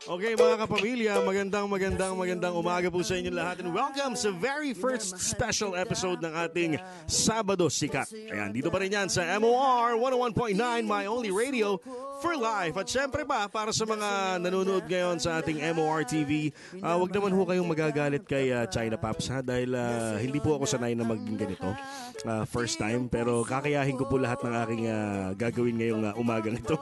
Okay mga kapamilya, magandang umaga po sa inyo lahat and welcome sa very first special episode ng ating Sabado Sikat. Ayan, dito pa rin yan sa MOR 101.9 My Only Radio for life. At syempre pa, para sa mga nanonood ngayon sa ating MOR TV, wag naman ho kayong magagalit kay China Pops ha, dahil hindi po ako sanay na maging ganito. First time, pero kakayahin ko po lahat ng aking gagawin ngayong umagang ito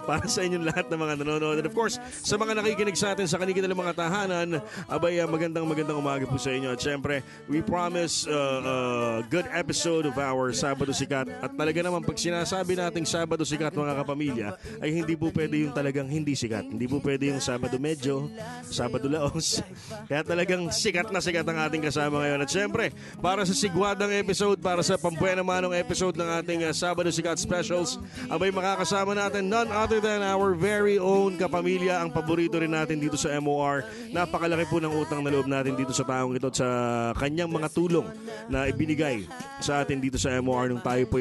para sa inyong lahat ng mga nanonood. And of course, sa mga nakikinig sa atin sa kanilang mga tahanan, abay magandang umaga po sa inyo. At syempre, we promise a good episode of our Sabado Sikat. At talaga naman, pag sinasabi nating Sabado Sikat mga kapamilya, ay hindi po pwede yung talagang hindi sikat. Hindi po pwede yung Sabado Medyo, Sabado Laos. Kaya talagang sikat na sikat ang ating kasama ngayon. At syempre, para sa sigwadang episode, para sa pampuyan namanong episode ng ating Sabado Sikat Specials, abay makakasama natin none other than our very own kapamilya, ang paborito rin natin dito sa MOR. Napakalaki po ng utang na loob natin dito sa taong ito at sa kanyang mga tulong na ibinigay sa atin dito sa MOR nung tayo po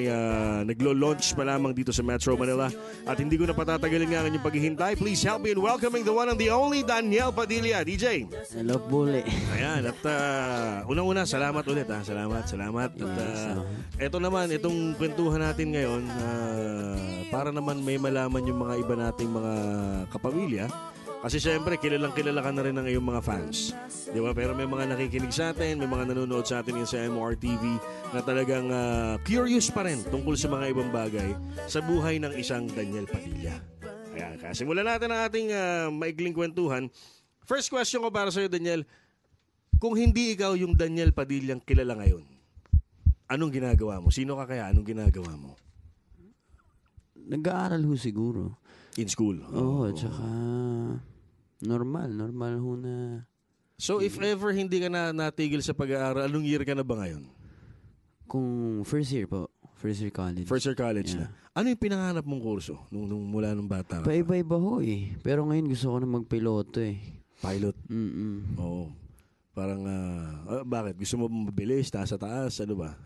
naglo-launch pa lamang dito sa Metro Manila. At hindi ko na patatagalin nga ang inyong paghihintay. Please help me in welcoming the one and the only Daniel Padilla. DJ. Hello, Bule. Ayan, at unang-una, salamat ulit ha. Salamat. At eto naman, itong kwentuhan natin ngayon, para naman may malaman yung mga iba nating mga kapamilya. Kasi syempre, kilala ka na rin ng iyong mga fans. Di ba? Pero may mga nakikinig sa atin, may mga nanonood sa atin sa MOR TV na talagang curious pa rin tungkol sa mga ibang bagay sa buhay ng isang Daniel Padilla. Ayan, simulan natin ang ating maikling kwentuhan. First question ko para sa iyo, Daniel. Kung hindi ikaw yung Daniel Padillang kilala ngayon, anong ginagawa mo? Sino ka kaya? Anong ginagawa mo? Nag-aaral ho siguro. In school? Oo, tsaka normal ho na. So if ever hindi ka na natigil sa pag-aaral, anong year ka na ba ngayon? Kung first year po. First year college. First year college na. Ano yung pinanganap mong kurso nung mula nung bata ka? Paiba-iba ho eh. Pero ngayon gusto ko na magpiloto eh. Pilot? Oo. Parang, bakit? Gusto mo mabilis, taas sa taas? Ano ba?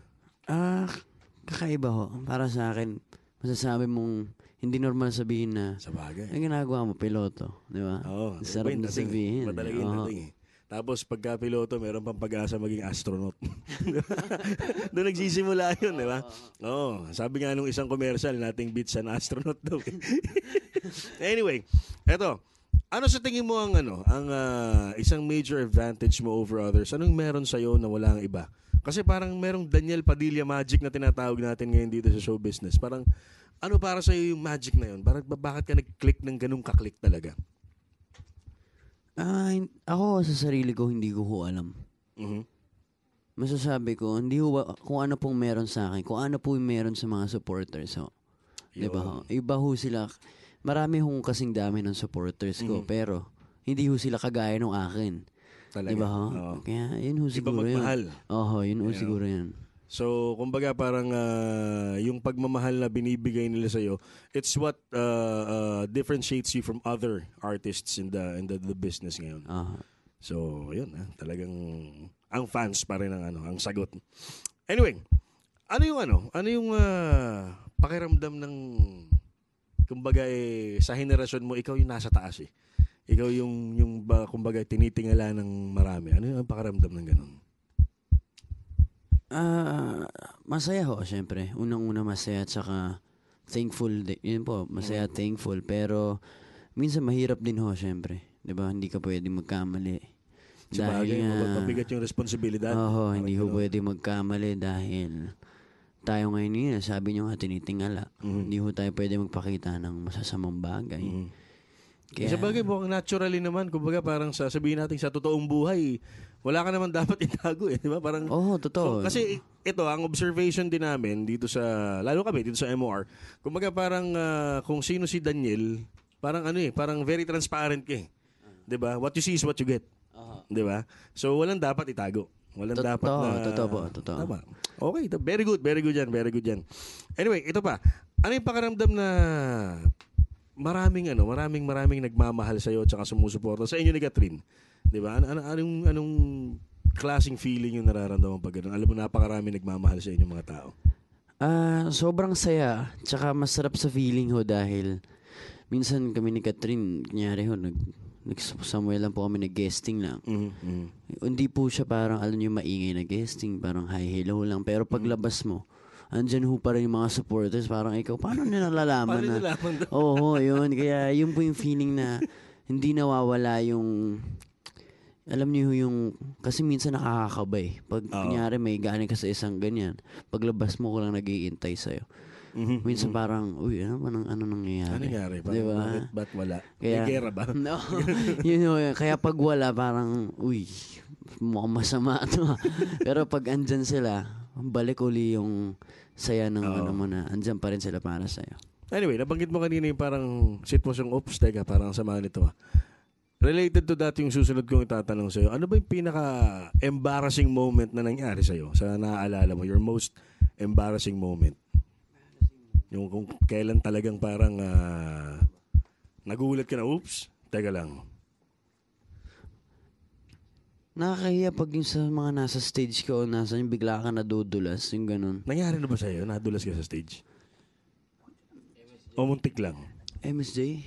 Kakaiba ho. Para sa akin, masasabi mong hindi normal sabihin na sabagay. Ang ginagawa mo, piloto. Di ba? Oo. Sarap na sabihin. Madaling dating eh. Tapos pagka piloto, meron pang pag-asa maging astronaut. Doon nagsisimula yun, di ba? Oo. Sabi nga nung isang commercial, nating beats an astronaut daw. Anyway, eto. Ano sa tingin mo ang isang major advantage mo over others? Anong meron sa'yo na wala ang iba? Kasi parang merong Daniel Padilla magic na tinatawag natin ngayon dito sa show business. Parang ano para sa'yo yung magic na yun? Parang bakit ka nag-click ng ganung kaklik talaga? Ako sa sarili ko, hindi ko ho alam. Mm-hmm. Masasabi ko, hindi ho, kung ano pong meron sa akin, kung ano po yung meron sa mga supporters. So, diba ho? Iba ho sila. Marami hong kasing dami ng supporters ko, pero hindi ho sila kagaya ng akin. Talaga? Diba ho? Kaya yun ho siguro yun. Iba magmahal. Yun ho siguro yun. So, kumbaga parang yung pagmamahal na binibigay nila sa'yo, it's what differentiates you from other artists in the business ngayon. So, yun. Talagang ang fans pa rin ang sagot. Anyway, ano yung pakiramdam ng kumbaga sa henerasyon mo, ikaw yung nasa taas eh. Ikaw yung kumbaga tinitingala ng marami. Ano yung pakiramdam ng ganun? Masaya ho, syempre. Unang-una masaya at saka thankful. Yun po, masaya thankful. Pero minsan mahirap din ho, syempre. Diba? Hindi ka pwede magkamali. Dahil mabigat yung responsibilidad. Hindi ho pwede magkamali dahil tayo ngayon yun, sabi nyo nga tinitingala. Hindi ho tayo pwede magpakita ng masasamang bagay. Kaya, sa bagay mo, naturally naman, kumbaga parang sabihin natin sa totoong buhay, wala ka naman dapat itago eh, di ba? Parang totoo. So, kasi ito, ang observation din namin dito lalo kami dito sa MOR, kumbaga parang kung sino si Daniel, parang parang very transparent ka eh. Di ba? What you see is what you get. Di ba? So, walang dapat itago. Walang dapat na... Totoo po. Tama. Okay, very good yan. Anyway, ito pa. Ano yung pakiramdam na maraming nagmamahal sa iyo at saka sumusuporta sa inyo ni Catherine? 'Di ba? Anong klaseng feeling yung nararamdaman pag gano'n? Alam mo, napakarami nagmamahal sa inyo mga tao. Sobrang saya. Tsaka masarap sa feeling ho dahil minsan kami ni Catherine, kunyari ho, somewhere lang po kami nag-guesting lang. Hindi po siya parang, alam niyo, maingay na guesting. Parang hi, hello lang. Pero paglabas mo, andyan ho pa rin yung mga supporters. Parang ikaw, paano nila nalalaman na? Oo, yun. Kaya yun po yung feeling na hindi nawawala yung, alam niyo yung, kasi minsan nakakakabay. Pag kunyari may galing ka sa isang ganyan, paglabas mo ko lang nag-iintay sa'yo. Minsan parang, uy, ano nangyayari? Ano nangyari? Diba? Ba't wala? Kaya, may gera ba? No. Kaya pag wala, parang, uy, mukhang masama ito. Pero pag andyan sila, balik uli yung saya ng ano mo na, andyan pa rin sila para sa'yo. Anyway, nabanggit mo kanina yung parang sitwasyong teka, parang sama nito Related to that yung susunod kong itatanong sa'yo, ano ba yung pinaka-embarrassing moment na nangyari sa'yo? Sa naaalala mo, your most embarrassing moment? Yung kung kailan talagang parang nagulat ka na, oops, teka lang. Nakakahiya pag yung sa mga nasa stage ko o nasa yung bigla ka nadudulas, yung ganun. Nangyari na ba sa'yo? Nadulas ka sa stage? O muntik lang? MSJ?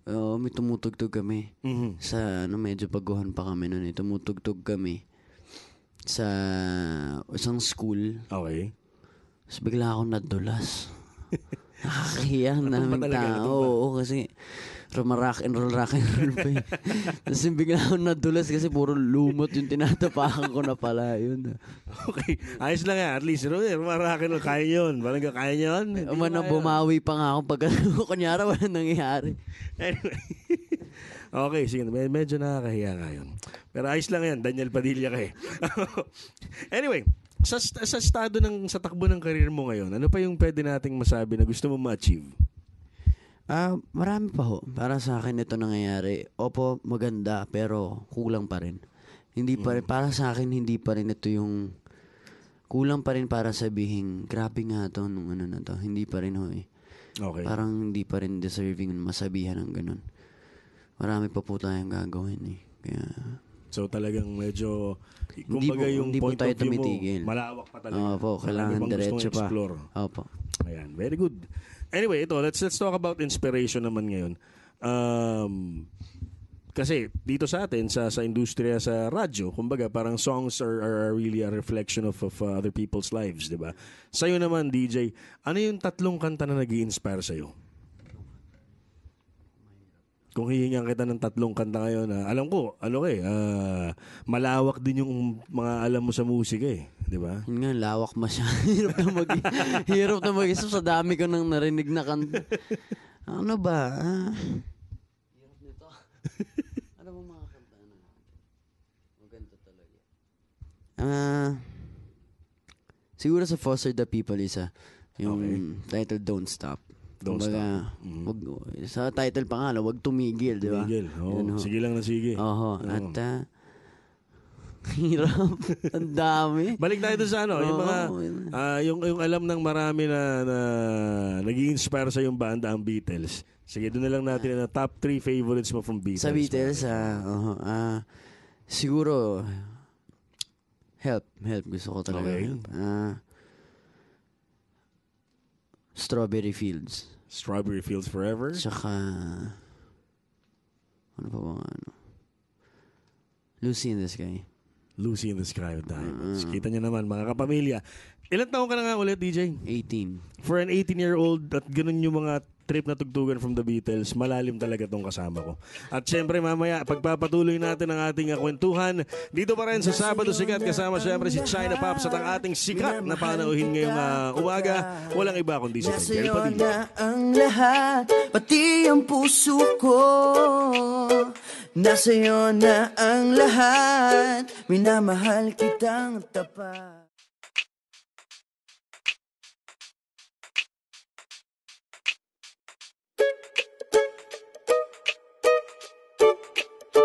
Oo, may tumutugtog kami. Sa, medyo baguhan pa kami nun. Tumutugtog kami sa isang school. Okay. Tapos bigla akong nadulas. Nakakahiya namin tao. Oo, kasi rock and roll pa yun. Tapos bigla akong nadulas kasi puro lumot yung tinatapakan ko na pala yun. Okay. Ayos lang yan. At least, rock and roll, kaya yun. Parang kaya yun. Manang bumawi pa nga ako pag kunyara wala nangyayari. Anyway. Okay, sige. Medyo nakakahiya nga yun. Pero ayos lang yan. Daniel Padilla ka eh. Anyway, sa estado sa takbo ng career mo ngayon, ano pa yung pwede nating masabi na gusto mo ma-achieve? Marami pa ho. Para sa akin ito nangyayari. Opo, maganda, pero kulang pa rin. Hindi pa rin, para sa akin, hindi pa rin ito yung, kulang pa rin para sabihin, grabe nga ito nung ano na to. Hindi pa rin ho eh. Okay. Parang hindi pa rin deserving masabihan ng ganun. Marami pa po tayong gagawin eh. Kaya, so talagang medyo, kumbaga yung hindi point po tayo of view tumitigil. mo, malawak pa talaga. Opo, kailangan diretso pa. Opo. Ayan, very good. Anyway, ito, let's talk about inspiration naman ngayon. Kasi dito sa atin, sa industriya, sa radyo, kumbaga parang songs are really a reflection of other people's lives, di ba? Sa'yo naman, DJ, ano yung 3 kanta na nag-i-inspire sa'yo? Kung hihingan kita ng 3 kanta ngayon, alam ko, malawak din yung mga alam mo sa musika eh. Di ba? Yun nga, lawak masyado. Hirap na mag-isip sa dami ko nang narinig na kanta. Ano ba? Hirap nito. Ano ba mga kanta na? Maganda talaga. Siguro sa Foster the People isa. Yung title Don't Stop. Don't Stop. Sa title pa nga, wag tumigil, di ba? Tumigil. Sige lang na sige. Oho. At hirap. Ang dami. Balik tayo doon sa yung mga yung alam ng marami na nag-i-inspire sa yung banda ang Beatles. Sige, doon na lang natin na top 3 favorites mo from Beatles. Sa Beatles, siguro Help gusto ko talaga. Okay. Help. Strawberry Fields. Strawberry Fields Forever. Tsaka ano pa ba Lucy in the Sky. Lucy in the Sky of Diamonds. Kita nyo naman, mga kapamilya. Ilan taon ka na nga ulit, DJ? 18. For an 18-year-old at ganun yung mga trip na tugtugan from the Beatles, malalim talaga tong kasama ko. At syempre mamaya, pagpapatuloy natin ang ating kwentuhan, dito pa rin sa Sabado Sikat, kasama syempre si China Pops at ang ating sikat na panauhin ngayong umaga. Walang iba kundi si Daniel Padilla. Na ang lahat, pati ang puso ko. Nasa iyo na ang lahat, minamahal kitang tapat.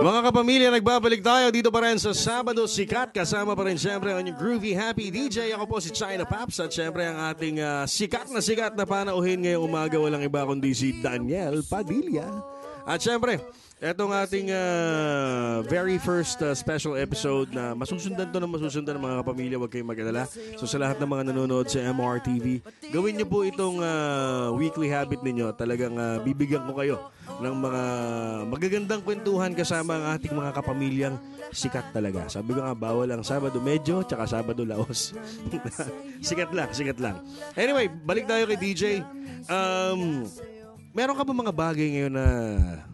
Mga kapamilya, nagbabalik tayo dito pa rin sa Sabado Sikat. Kasama pa rin syempre ang inyong groovy, happy DJ. Ako po si China Pops at syempre ang ating sikat na panauhin ngayong umaga. Walang iba kundi si Daniel Padilla. At syempre, Etong ating very first special episode na masusundan ng mga kapamilya, huwag kayong mag-alala. So sa lahat ng mga nanonood sa MRTV, gawin niyo po itong weekly habit ninyo. Talagang bibigyan ko kayo ng mga magagandang kwentuhan kasama ang ating mga kapamilyang sikat talaga. Sabi ko nga, bawal ang Sabado Medyo tsaka Sabado Laos. Sikat lang. Anyway, balik tayo kay DJ. Meron ka ba mga bagay ngayon na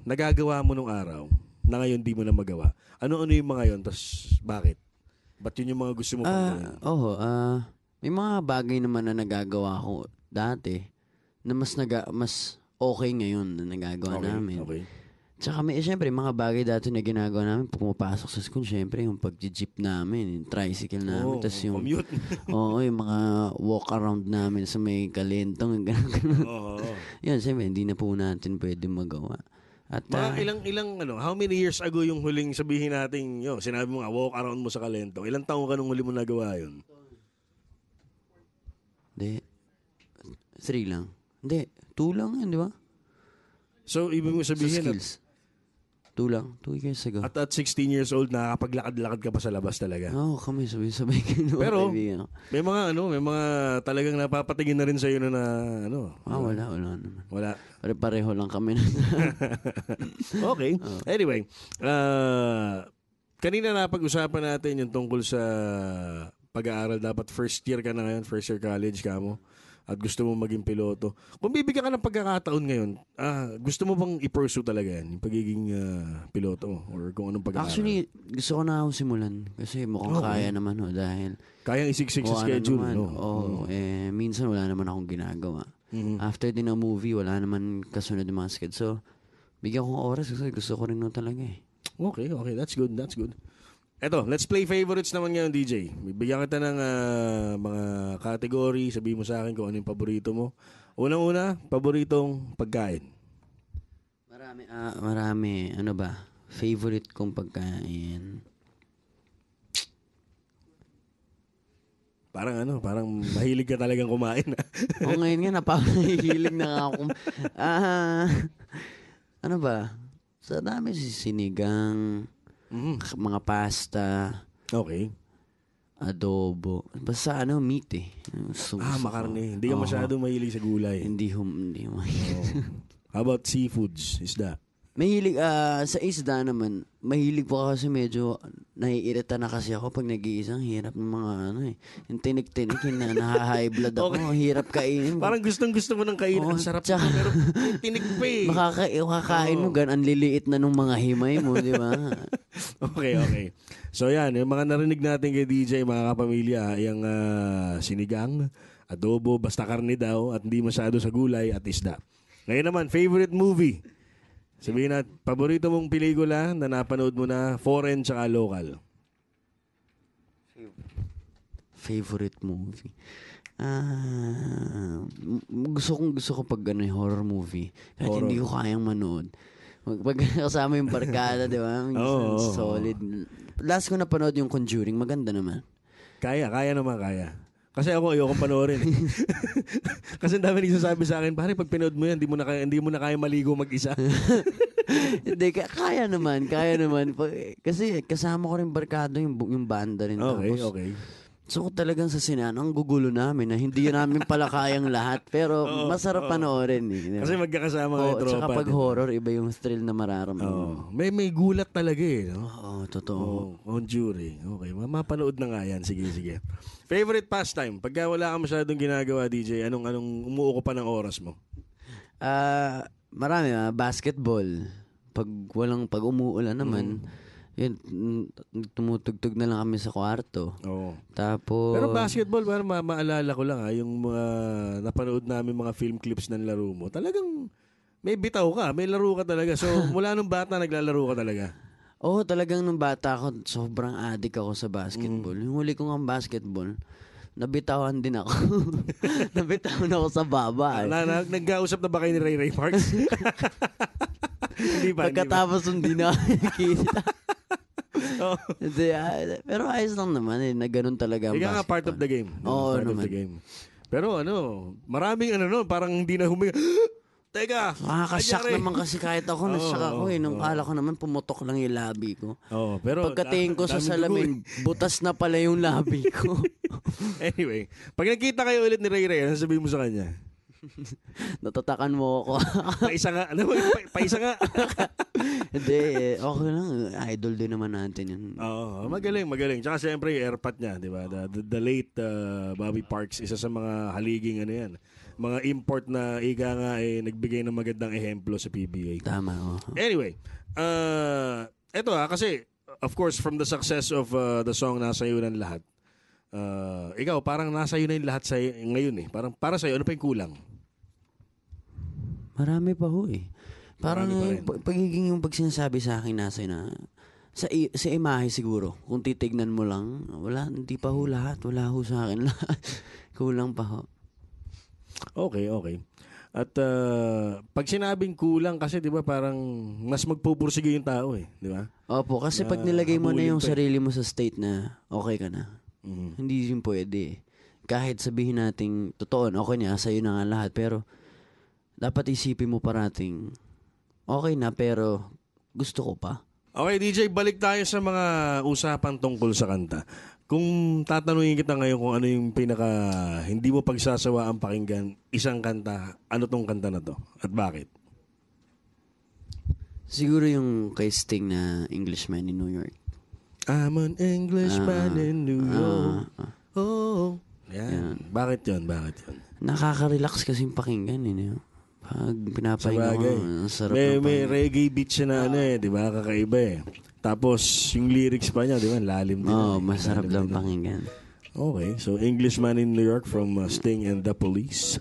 nagagawa mo nung araw na ngayon di mo na magawa? Ano-ano yung mga yun? Tapos bakit? Ba't yun yung mga gusto mo pang gawin? May mga bagay naman na nagagawa ko dati na mas okay ngayon na nagagawa namin. Okay. Tsaka siyempre, mga bagay dati na ginagawa namin pag pumapasok sa school, siyempre, yung pag-jeep namin, yung tricycle namin, tapos yung commute. yung mga walk around namin sa may kalentong, gano'n. Yan, siyempre, hindi na po natin pwede magawa. At ilang how many years ago yung huling sabihin natin, sinabi mo nga, walk around mo sa kalentong. Ilang taong ka nung huli mo nagawa yun? Hindi. 3 lang. Hindi. 2 lang yun, di ba? So, ibig mo sabihin sa skills. 2 lang. 2 years ago. At 16 years old, nakakapaglakad-lakad ka pa sa labas talaga. Oo, kami sabay-sabay kayo. Pero, may mga talagang napapatingin na rin sa'yo na wala naman. Wala. Pareho lang kami. Okay. Anyway, kanina napag-usapan natin yung tungkol sa pag-aaral. Dapat first year ka na ngayon, first year college ka mo. At gusto mo maging piloto. Kung bibigyan ka ng pagkakataon ngayon, gusto mo bang i-pursue talaga yan? Yung pagiging piloto or kung anong pag-aaral? Actually, gusto ko na ako simulan. Kasi mukhang kaya naman dahil kayang isiksik sa schedule, minsan wala naman akong ginagawa. Mm-hmm. After din ng movie, wala naman kasunod ng mga schedule. So, bigyan ko oras kasi gusto ko rin talaga eh. Okay. That's good. Eto, let's play favorites naman ngayon, DJ. Bibigyan kita ng mga category. Sabihin mo sa akin kung ano yung paborito mo. Unang-una, paboritong pagkain. Marami. Ano ba? Favorite kong pagkain. Parang mahilig ka talagang kumain. Ngayon nga, napakahilig na ako. Ano ba? Sa dami sinigang, mga pasta. Okay. Adobo. Basta meat eh. Makarne. Hindi ka masyado mahilig sa gulay. Hindi. How about seafoods? Isda? Mahilig, sa isda naman, mahilig po kasi medyo naiirita na kasi ako pag nag-iisang hirap ng mga yung tinik-tinik, yung naha-high blood ako, hirap kainin. Parang gustong-gusto mo ng kainin. Ang sarap tsaka, pero tinik pa eh. Makakain mo, ang liliit na nung mga himay mo, di ba? Okay. So yan, yung mga narinig natin kay DJ, mga kapamilya, yung sinigang, adobo, basta karne daw, at hindi masyado sa gulay at isda. Ngayon naman, favorite movie. Sabihin na, paborito mong pelikula na napanood mo na, foreign tsaka local. Favorite movie? Gusto ko pag horror movie. Kahit hindi ko kayang manood. Pag kasama yung barkada, di ba? Solid. Last ko napanood yung Conjuring, maganda naman. Kaya naman. Kasi ako ayokong panoorin. Kasi ang dami nagsasabi sa akin, pare, pag pinood mo yan, hindi mo na kaya maligo mag-isa. Hindi, kaya naman. Kasi kasama ko rin barkado yung banda rin. Okay. So talagang sa sinan, ang gugulo namin na hindi namin pala kayang lahat. Pero masarap panoorin. Kasi magkakasama nga yung tropa. Tsaka pag horror, iba yung thrill na mararamdaman. May gulat talaga eh. No? Oo, totoo. Conjuring. Okay, mapanood na nga yan. Sige. Favorite pastime? Pagka wala ka masyadong ginagawa, DJ, anong umuuko pa ng oras mo? Marami. Basketball. Pag umuulan naman, yun, tumutugtog na lang kami sa kwarto. Oo. Tapos... Pero basketball, maalala ko lang yung mga napanood namin mga film clips ng laro mo. Talagang may bitaw ka, may laro ka talaga. So, mula nung bata, naglalaro ka talaga. Oo, talagang nung bata ako, sobrang addict ako sa basketball. Yung huli ko ng basketball, nabitawan din ako. Nabitawan ako sa baba. Nagkausap na ba kayo ni Ray Parks? Hindi ba? Pagkatapos hindi na nakikita. Pero ayos lang naman na ganun talaga ang basketball. Ika nga part of the game. Oo, part naman. of the game. Pero maraming parang hindi na huminga. Teka. Makakasak nangyari? naman kasi kahit ako, nasak ako eh. Nung kala ko naman, pumutok lang yung labi ko. Pero Pagkatingin ko sa daming salamin, dugo butas na pala yung labi ko. Anyway, pag nakita kayo ulit ni Ray Ray, ano sabihin mo sa kanya? Natatakan mo ako. Paisa nga. Ano, paisa nga. Hindi, okay lang. Idol din naman natin yun. Oo, magaling. Tsaka siyempre, yung airpat niya, di ba? The late Bobby Parks, isa sa mga haliging ano yan. Mga import na ika nga nagbigay ng magandang ehemplo sa PBA. Tama, Anyway, eto kasi, of course, from the success of the song Nasa Iyo ng Lahat, ikaw, parang nasa iyo na yung lahat ngayon eh. Parang para sa'yo, ano pa yung kulang? Marami pa ho eh. Parang pagiging yung pag sinasabi sa akin nasa na sa imahe siguro. Kung titignan mo lang, wala, hindi pa ho lahat. Wala ho sa akin lahat. Kulang pa ho. Okay. At pag sinabing kulang kasi 'di ba parang mas magpupursige yung tao eh, 'di ba? Opo, kasi pag nilagay mo na yung habulin sarili mo sa state na okay ka na. Hindi yun pwede. Kahit sabihin nating totoo, okay na, sa'yo na nga lahat, pero dapat isipin mo parating okay na, pero gusto ko pa. Okay, DJ, balik tayo sa mga usapan tungkol sa kanta. Kung tatanungin kita ngayon kung ano yung pinaka hindi mo pagsasawa ang pakinggan, isang kanta, ano tong kanta na to? At bakit? Siguro yung kay Sting na Englishman in New York. I'm an Englishman in New York. Yan. Bakit yun? Nakaka-relax kasing pakinggan eh. Pag pinapahinga ko, ang sarap ng may reggae beat siya na di ba? Kakaiba eh. Tapos, yung lyrics pa niya, di ba? Lalim din. Masarap lang pakinggan. Okay, so Englishman in New York from Sting and the Police.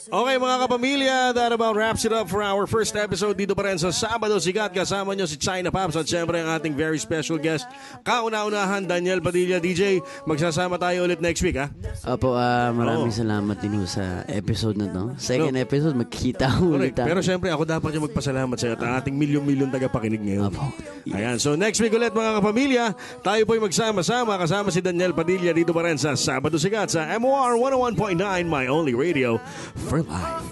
Okay mga kapamilya, that about wraps it up for our first episode dito pa rin sa Sabado Sikat. Kasama nyo si China Pops at syempre ang ating very special guest, kauna-unahan Daniel Padilla. DJ, magsasama tayo ulit next week ha? Opo, maraming salamat din sa episode na to. Second episode, magkita ulit tayo. Pero syempre ako dapat yung magpasalamat sa at ang ating milyon-milyon tagapakinig ngayon. Opo. Ayan, so next week ulit mga kapamilya, tayo po'y magsama-sama kasama si Daniel Padilla dito pa rin sa Sabado Sikat sa MOR 101.9, My Only Radio for Life.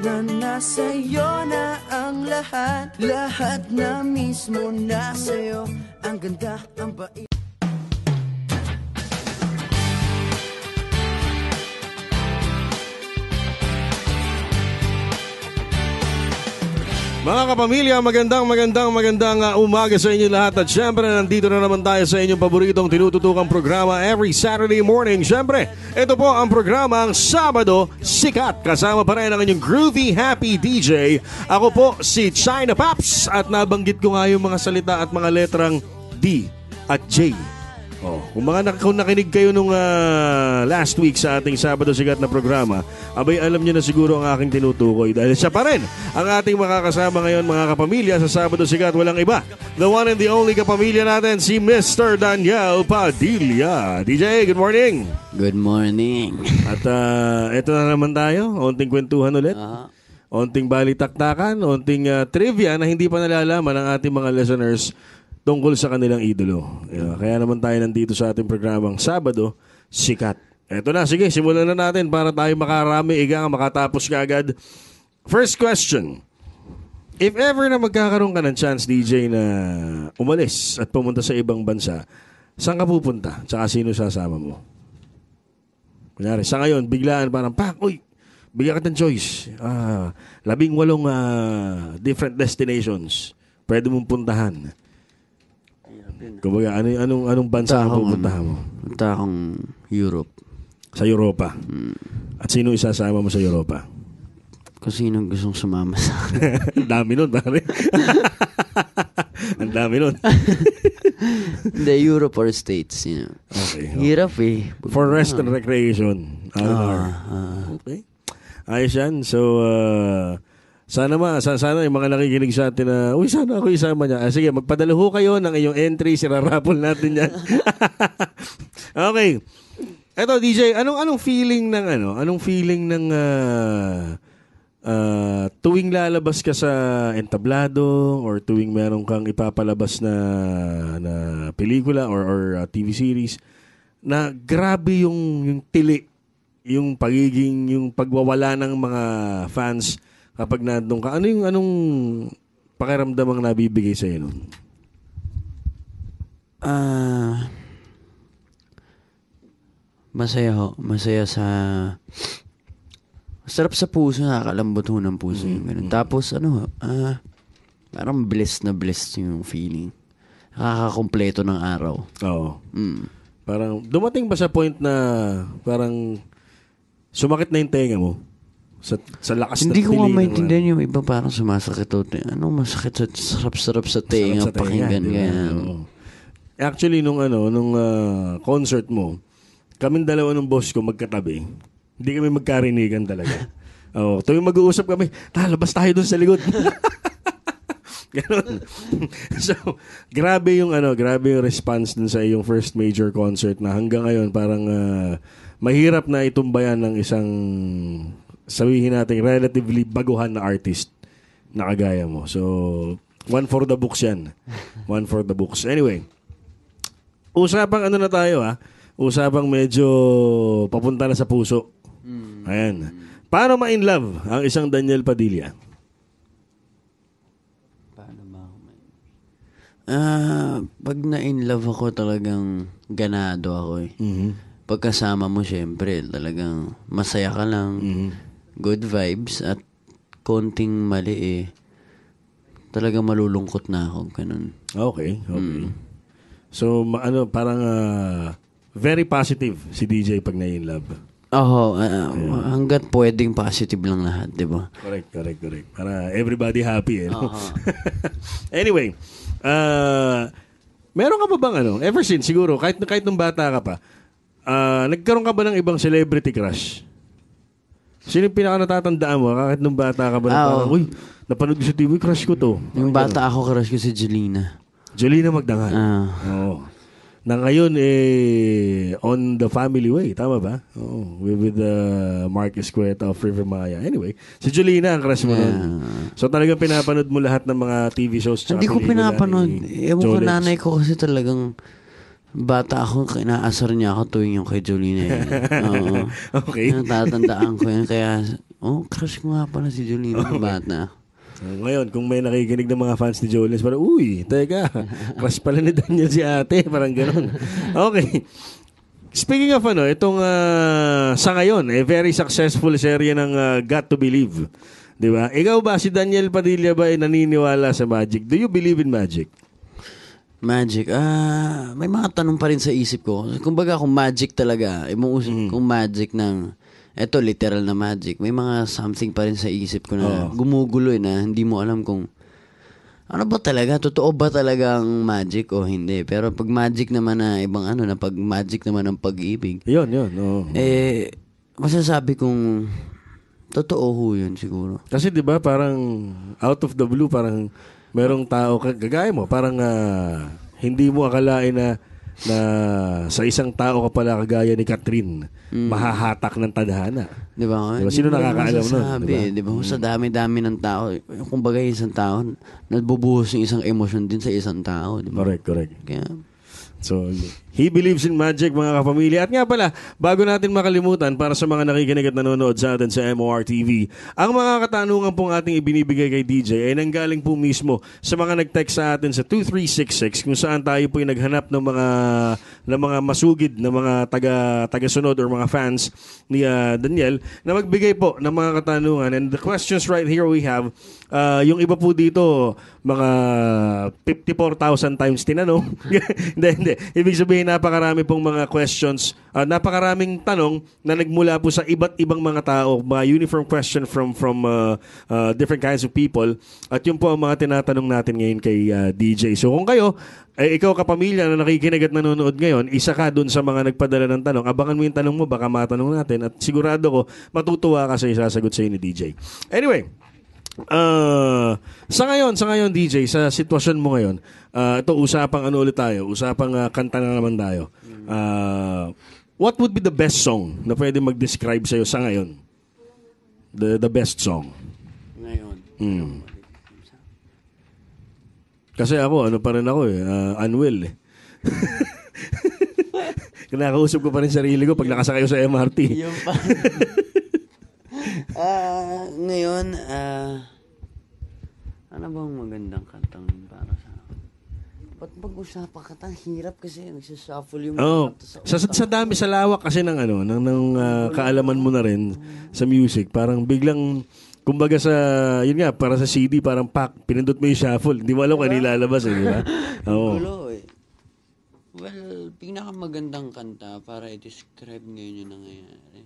Na nasa'yo na ang lahat na mismo nasa'yo. Ang ganda, ang bait. Mga kapamilya, magandang umaga sa inyo lahat. At syempre, nandito na naman tayo sa inyong paboritong tinututukang programa every Saturday morning. Syempre, ito po ang programang Sabado Sikat. Kasama pa rin ang inyong groovy, happy DJ. Ako po si China Pops. At nabanggit ko nga yung mga salita at mga letrang D at J. Kung nakinig kayo nung last week sa ating Sabado Sikat na programa, abay alam nyo na siguro ang aking tinutukoy dahil siya pa rin ang ating makakasama ngayon mga kapamilya sa Sabado Sikat. Walang iba, the one and the only kapamilya natin, si Mr. Daniel Padilla. DJ, good morning. Good morning. At eto na naman tayo, onting kwentuhan ulit. Onting balitaktakan, onting trivia na hindi pa nalalaman ng ating mga listeners tungkol sa kanilang idolo. Kaya naman tayo nandito sa ating programang Sabado Sikat. Eto na, sige, simulan na natin para tayo makarami, makatapos kaagad. First question. If ever na magkakaroon ka ng chance, DJ, na umalis at pumunta sa ibang bansa, saan ka pupunta? Tsaka sino sasama mo? Kunyari, sa ngayon, biglaan parang, bigyan ka ng choice. 18 different destinations pwede mong puntahan. Kumbaga, anong bansa ang pupuntahan mo? Punta akong Europe. Sa Europa. At sino isasama mo sa Europa? Kung sino gustong sumama sa akin. Ang dami nun, pare. Ang dami nun. Hindi, Europe or States, Okay. Hirap eh. For rest and recreation. Okay. Ayos yan. So, sana yung mga nakikinig sa atin na, sana ako isama niya. Sige, magpadala ho kayo ng iyong entry, sirarapol natin yan. Okay. Eto, DJ, anong feeling ng tuwing lalabas ka sa entablado or tuwing meron kang ipapalabas na pelikula or TV series na grabe yung tili yung pagiging, yung pagwawala ng mga fans kapag nandun ka, anong pakiramdam ang nabibigay sa'yo nun? Masaya ho. Masaya sa... Sarap sa puso, nakakalambot ho ng puso yung ganun. Tapos parang blessed na blessed yung feeling. Nakakakompleto ng araw. Oo. Parang, dumating ba sa point na parang sumakit na yung tenga mo? Sa lakas na hindi ko nga pili maintindihan yung iba parang sumasakit o anong masakit sarap-sarap sa tenga, pakinggan ganyan. Actually, nung concert mo, kaming dalawa ng boss ko magkatabi. Hindi kami magkarinigan talaga. Tuwing mag-uusap kami, labas tayo dun sa likod. Ganon. So, grabe yung response dun sa iyong first major concert na hanggang ngayon parang mahirap na itumbayan ng isang, sabihin natin, relatively baguhan na artist na kagaya mo. So, one for the books yan. One for the books. Anyway, usapang na tayo usapang medyo papunta na sa puso. Ayan. Paano ma-in love ang isang Daniel Padilla? Paano ba ako pag na-in love ako talagang ganado ako eh. Pagkasama mo syempre talagang masaya ka lang. Good vibes at konting mali talagang malulungkot na ako. Ganun. Okay. So, parang very positive si DJ pag na-in love. Hanggat pwedeng positive lang lahat, di ba? Correct. Para everybody happy, no? Anyway, meron ka pa bang ever since siguro, kahit nung bata ka pa, nagkaroon ka ba ng ibang celebrity crush? Sino yung pinaka-natatandaan mo? Kahit nung bata ka ba na parang, uy, napanood ko sa TV, crush ko to. Yung bata ako, crush ko si Jolina. Jolina Magdangal. Oo. Na ngayon, on the family way. Tama ba? With Marcus Cueta of River Maya. Anyway, si Jolina ang crush mo nun. So talagang pinapanood mo lahat ng mga TV shows. Hindi ko pinapanood. Ewan ko, nanay ko kasi talagang bata ako, inaasar niya ako tuwing yung kay Jolina. Okay. Natatandaan ko yun. Kaya, crush ko nga pala si Jolina ng bata. Ngayon, kung may nakikinig ng mga fans ni Jolens, parang, uy, teka, crush pala ni Daniel si ate. Parang gano'n. Okay. Speaking of itong sa ngayon, very successful serye ng Got to Believe. Di ba? Ikaw ba, si Daniel Padilla ba ay naniniwala sa magic? Do you believe in magic? Magic? May mga tanong pa rin sa isip ko. Kumbaga, kung magic talaga, kung magic ng... Ito, literal na magic. May mga something pa rin sa isip ko na gumugulo na hindi mo alam kung ano ba talaga, totoo ba talaga ang magic o hindi. Pero pag magic naman na ibang na pag magic naman ng pag-ibig. Yun. Masasabi kong totoo ho yun siguro. Kasi di ba parang out of the blue, parang merong tao, kagaya mo, parang hindi mo akalain na sa isang tao ka pala kagaya ni Catherine, mahahatak ng tadhana. Di ba? Sino nakakaalam nun? Di ba? Sa dami-dami ng tao, kumbaga isang tao, nabubuhos yung isang emosyon din sa isang tao. Diba? Correct. Kaya, so, he believes in magic, mga kapamilya. At nga pala, bago natin makalimutan, para sa mga nakikinig at nanonood sa atin sa MOR TV, ang mga katanungan pong ating ibinibigay kay DJ ay nanggaling po mismo sa mga nag-text sa atin sa 2366 kung saan tayo po ay naghanap ng mga masugid na mga taga-sunod or mga fans ni Daniel na magbigay po ng mga katanungan. And the questions right here we have, yung iba po dito, mga 54,000 times tinanong. Hindi. Ibig sabihin, napakarami pong mga questions, napakaraming tanong na nagmula po sa iba't ibang mga tao, mga uniform question from different kinds of people. At yun po ang mga tinatanong natin ngayon kay DJ. So kung kayo, ikaw kapamilya na nakikinig at nanonood ngayon, isa ka dun sa mga nagpadala ng tanong. Abangan mo yung tanong mo, baka matanong natin. At sigurado ko, matutuwa ka sa isasagot sa'yo ni DJ. Anyway, sa ngayon DJ, sa sitwasyon mo ngayon, ito usapang ulit tayo, usapang kanta na naman tayo. What would be the best song na pwede mag-describe sa'yo sa ngayon? The best song. ngayon. Kasi ako, pa rin ako unwell . Kinakausap ko pa rin sarili ko pag nakasakay ko sa MRT. Yung pa. Ngayon, ano bang magandang kantang para sa akin? Ba't pag-usapan ka? Hirap kasi nagsashuffle yung Oh, kanta sa dami sa lawak kasi ng kaalaman mo na rin sa music, parang biglang kumbaga yun nga, para sa CD, parang pinindot mo yung shuffle. Hindi mo alam kung nilalabas di ba? Oo. Gulo eh. Well, pinakamagandang kanta para i-describe ngayon yung nangyayari.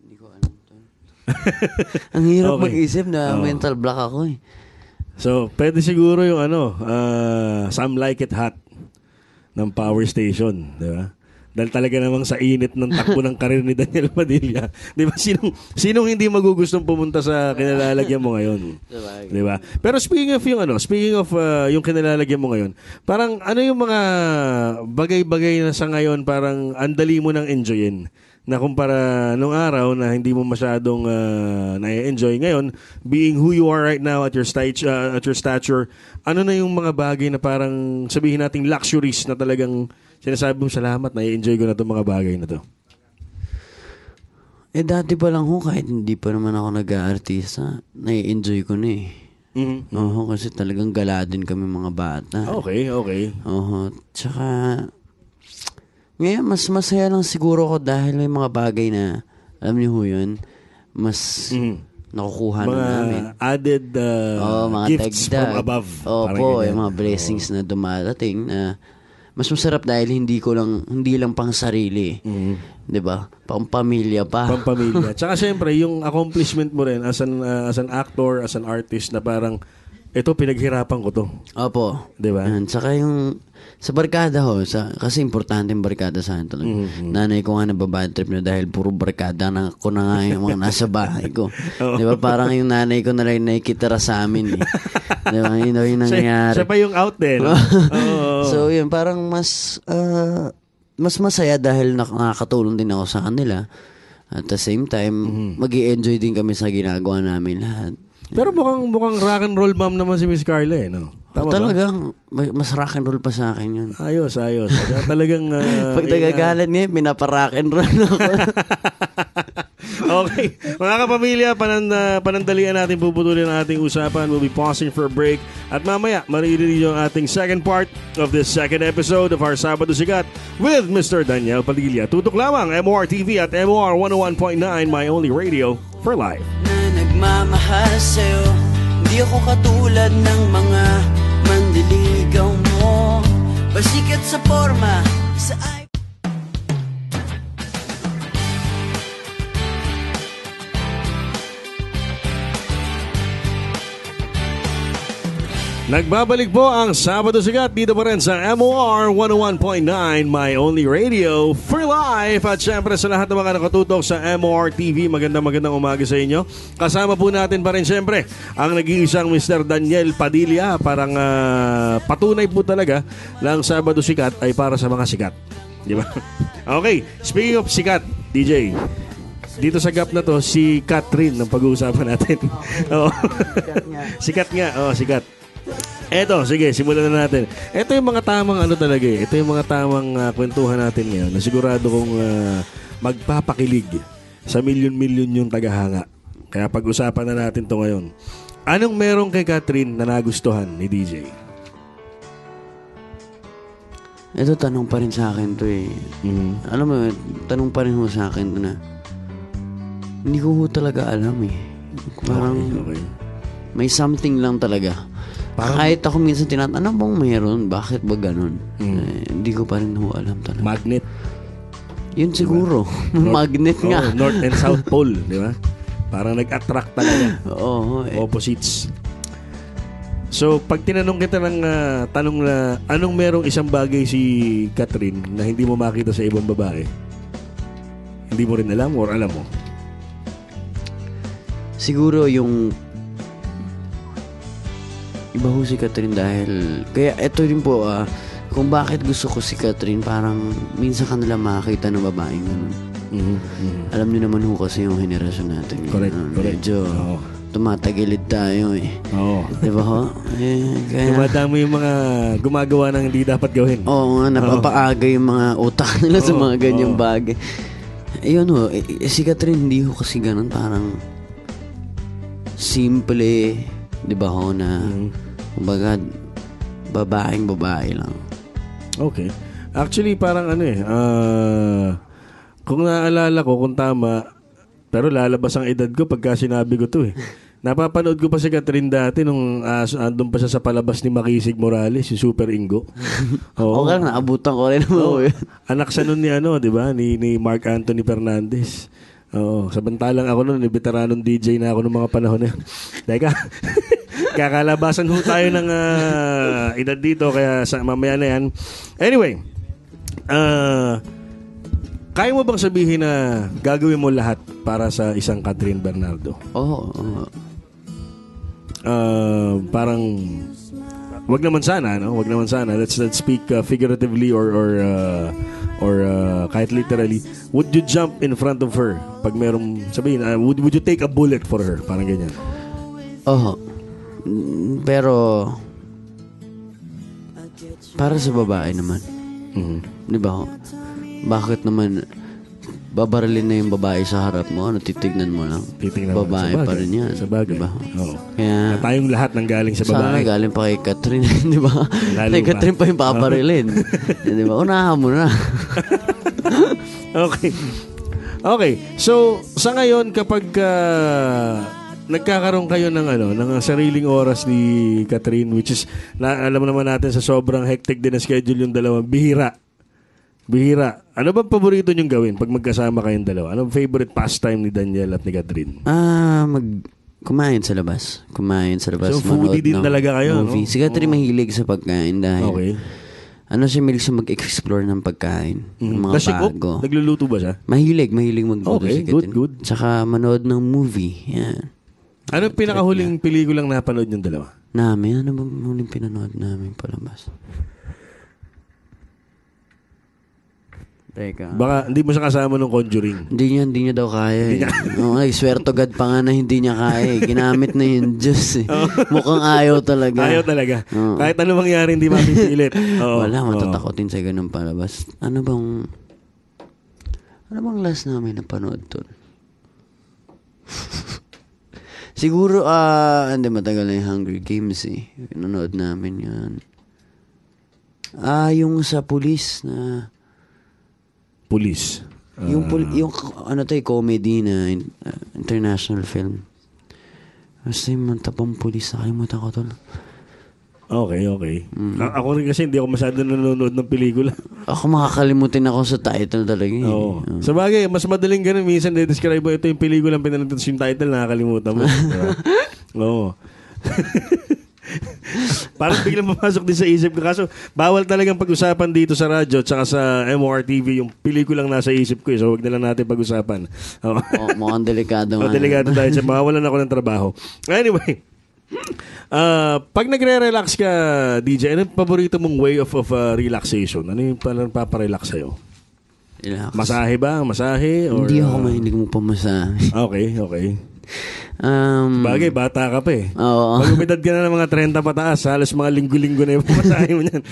Hindi ko alam to. Ang hirap Okay. mag-isip na mental block ako eh. So, pwede siguro yung Some Like It Hot ng Power Station, di ba? Dahil talaga namang sa init ng takbo ng karir ni Daniel Padilla. Di ba? Sinong hindi magugustong pumunta sa kinalalagyan mo ngayon? Di ba? Pero speaking of yung kinalalagyan mo ngayon, parang ano yung mga bagay-bagay na sa ngayon parang andali mo nang enjoyin na kumpara nung araw na hindi mo masyadong na-enjoy ngayon, being who you are right now at your stature, ano na yung mga bagay na parang sabihin nating luxuries na talagang sinasabi mong salamat, na-enjoy ko na itong mga bagay na to? Dati pa lang kahit hindi pa naman ako nag-aartista, na-enjoy ko na eh. Mm-hmm. Oo, kasi talagang gala din kami mga bata. Okay. Oo, tsaka ngayon, mas masaya lang siguro ko dahil may mga bagay na, alam niyo ho yun, mas nakukuha na namin. Mga added mga gifts tagdag. from above. Opo, yung mga blessings na dumadating na mas masarap dahil hindi lang pang sarili. 'Di ba? Pang pamilya pa. Pang pamilya. Tsaka syempre, yung accomplishment mo rin as an actor, as an artist na parang ito pinaghirapan ko to. Opo. 'Di ba? Tsaka yung sa barkada kasi importante yung barkada sa akin talaga. Nanay ko nga nababad trip na dahil puro barkada na ko na nga yung mga nasa bahay ko. Di ba? Parang yung nanay ko na lang nakikitira sa amin. Di ba? Yun yung nangyayari. Siya pa yung out din. So yun, parang mas masaya dahil nakakatulong din ako sa kanila. At the same time, mag-i-enjoy din kami sa ginagawa namin lahat. Pero mukhang rock and roll mom naman si Miss Carla no? Tama talagang mas rock and roll pa sa akin yun. Ayos. Talagang pag nagagalit niya, pinapa-rock and roll ako. Okay. Mga kapamilya, panandalian natin, puputulin ang ating usapan. We'll be pausing for a break. At mamaya, maririnig yung ating second part of this second episode of our Sabado Sikat with Mr. Daniel Padilla. Tutok lamang, MOR TV at MOR 101.9, My Only Radio for Life. Na nagmamahal sa'yo, di ako katulad ng mga mandiligaw mo. Basikat sa forma, sa Nagbabalik po ang Sabado Sikat dito pa rin sa MOR 101.9 My Only Radio for Life. At syempre sa lahat ng mga nakatutok sa MOR TV, magandang umaga sa inyo. Kasama po natin pa rin syempre ang nag-iisang Mr. Daniel Padilla. Parang patunay po talaga ng Sabado Sikat ay para sa mga sikat. Di ba? Okay, speaking of sikat, DJ, dito sa gap na to, si Catherine ang pag-uusapan natin. Sikat nga. Sikat. Eto, sige, simulan na natin. Ito yung mga tamang talaga eh. Ito yung mga tamang kwentuhan natin ngayon na sigurado kong magpapakilig sa milyon-milyon yung tagahanga. Kaya pag-usapan na natin to ngayon. Anong meron kay Catherine na nagustuhan ni DJ? Ito, tanong pa rin sa akin to eh. Alam mo, tanong pa rin ho sa akin to na hindi ko talaga alam eh. Parang okay. May something lang talaga. Kahit ako minsan ano bang mayroon? Bakit ba ganun? Hindi ko pa rin alam talaga. Magnet. Yun siguro. Magnet nga. North and South Pole, di ba? Parang nag-attract talaga. Oo. Opposites. So, pag tinanong kita ng tanong na anong merong isang bagay si Catherine na hindi mo makita sa ibang babae, hindi mo rin alam or alam mo? Siguro yung iba ho si Catherine dahil kaya ito rin po kung bakit gusto ko si Catherine, parang minsan kanila makakita ng babaeng ganun. Alam niyo naman ho kasi yung henerasyon natin. Correct. Medyo tumatagilid tayo eh. Oo. Di ba ho? Kaya, Dumadami yung mga gumagawa ng hindi dapat gawin. oo nga, napapaaga yung mga utak nila sa mga ganyang bagay. Ayun ho, si Catherine hindi ho kasi ganun, parang simple, di ba ho, na kumbaga, babae lang. Okay. Actually, parang kung naalala ko, kung tama, pero lalabas ang edad ko pagka sinabi ko to eh. Napapanood ko pa si Catherine dati nung andun pa siya sa palabas ni Makisig Morales, si Super Ingo. Oo. Okay, naabutan ko rin naman. Anak siya nun ni di ba? Ni Mark Anthony Fernandez. Oo. Samantalang ako nun, veteranong DJ na ako nung mga panahon na yun. Teka, kakalabasan ho tayo ng edad dito, kaya mamaya na yan. Anyway, kaya mo bang sabihin na gagawin mo lahat para sa isang Catherine Bernardo? Oo. Parang wag naman sana, no? Wag naman sana. Let's speak figuratively or kahit literally. Would you jump in front of her pag merong sabihin, would you take a bullet for her? Parang ganyan. Oo. Pero para sa babae naman. Di ba? Bakit naman babarilin na yung babae sa harap mo? Titignan mo lang. Babae pa rin yan. Sa bagay. Diba? Oo. Kaya, tayong lahat nang galing sa babae. Sana galing pa kay Catherine. Di ba? Kay Catherine pa yung babarilin. Di ba? Unahan mo na. Okay. Okay. So, sa ngayon, kapag nagkakaroon kayo ng sariling oras ni Catherine, which is, alam naman natin sa sobrang hectic din na schedule yung dalawang, bihira. Ano ba paborito niyong gawin pag magkasama kayong dalawa? Anong favorite pastime ni Daniel at ni Catherine? Kumain sa labas. So, foodie din talaga kayo, movie. No? Si Catherine mahilig sa pagkain dahil Okay. Siya sa mag-explore ng pagkain. Ng mga bago. Nagluluto ba siya? Mahilig magluto Okay, si Catherine. good. Tsaka manood ng movie. Yan. Ano pinakahuling pelikulang napanood yung dalawa? Ano ba huling pinanood namin palabas? Teka. Baka hindi mo siya kasama ng Conjuring. Hindi niya daw kaya. Swear to God pa nga na hindi niya kaya. Ginamit na yung Diyos eh. Mukhang ayaw talaga. Kahit ano mangyari, hindi mapipilit. Wala, matatakotin sa ganun palabas. Ano bang last namin napanood doon? Siguro, hindi matagal na yung Hunger Games eh. Pinanood namin yan. Yung sa pulis na... Police. Yung comedy na international film. Basta yung tapang pulis, nakalimutan ko tol. Okay. Ako rin kasi hindi ako masyado nanonood ng pelikula. Ako makakalimutin ako sa title talaga. Oo. Sa bagay, mas madaling ganun. Minsan, describe mo ito yung pelikula, pinanood yung title, nakakalimutan mo. Oo. Parang biglang papasok din sa isip ko. Kaso, bawal talagang pag-usapan dito sa radyo at saka sa MOR TV yung pelikulang nasa isip ko. So, huwag na lang natin pag-usapan. Mukhang delikado nga. Delikado tayo. Mawalan ako ng trabaho. Anyway, pag nagre-relax ka, DJ, ano yung paborito mong way of relaxation? Ano yung paparelax sa'yo? Relax. Masahe ba? Masahe? Or, hindi ako mahilig mo pamasahe. Okay. Bagay, bata ka pa eh. Oo. Pag umedad ka na ng mga 30 pataas, halos mga linggo-linggo na yung pamasahe mo niyan.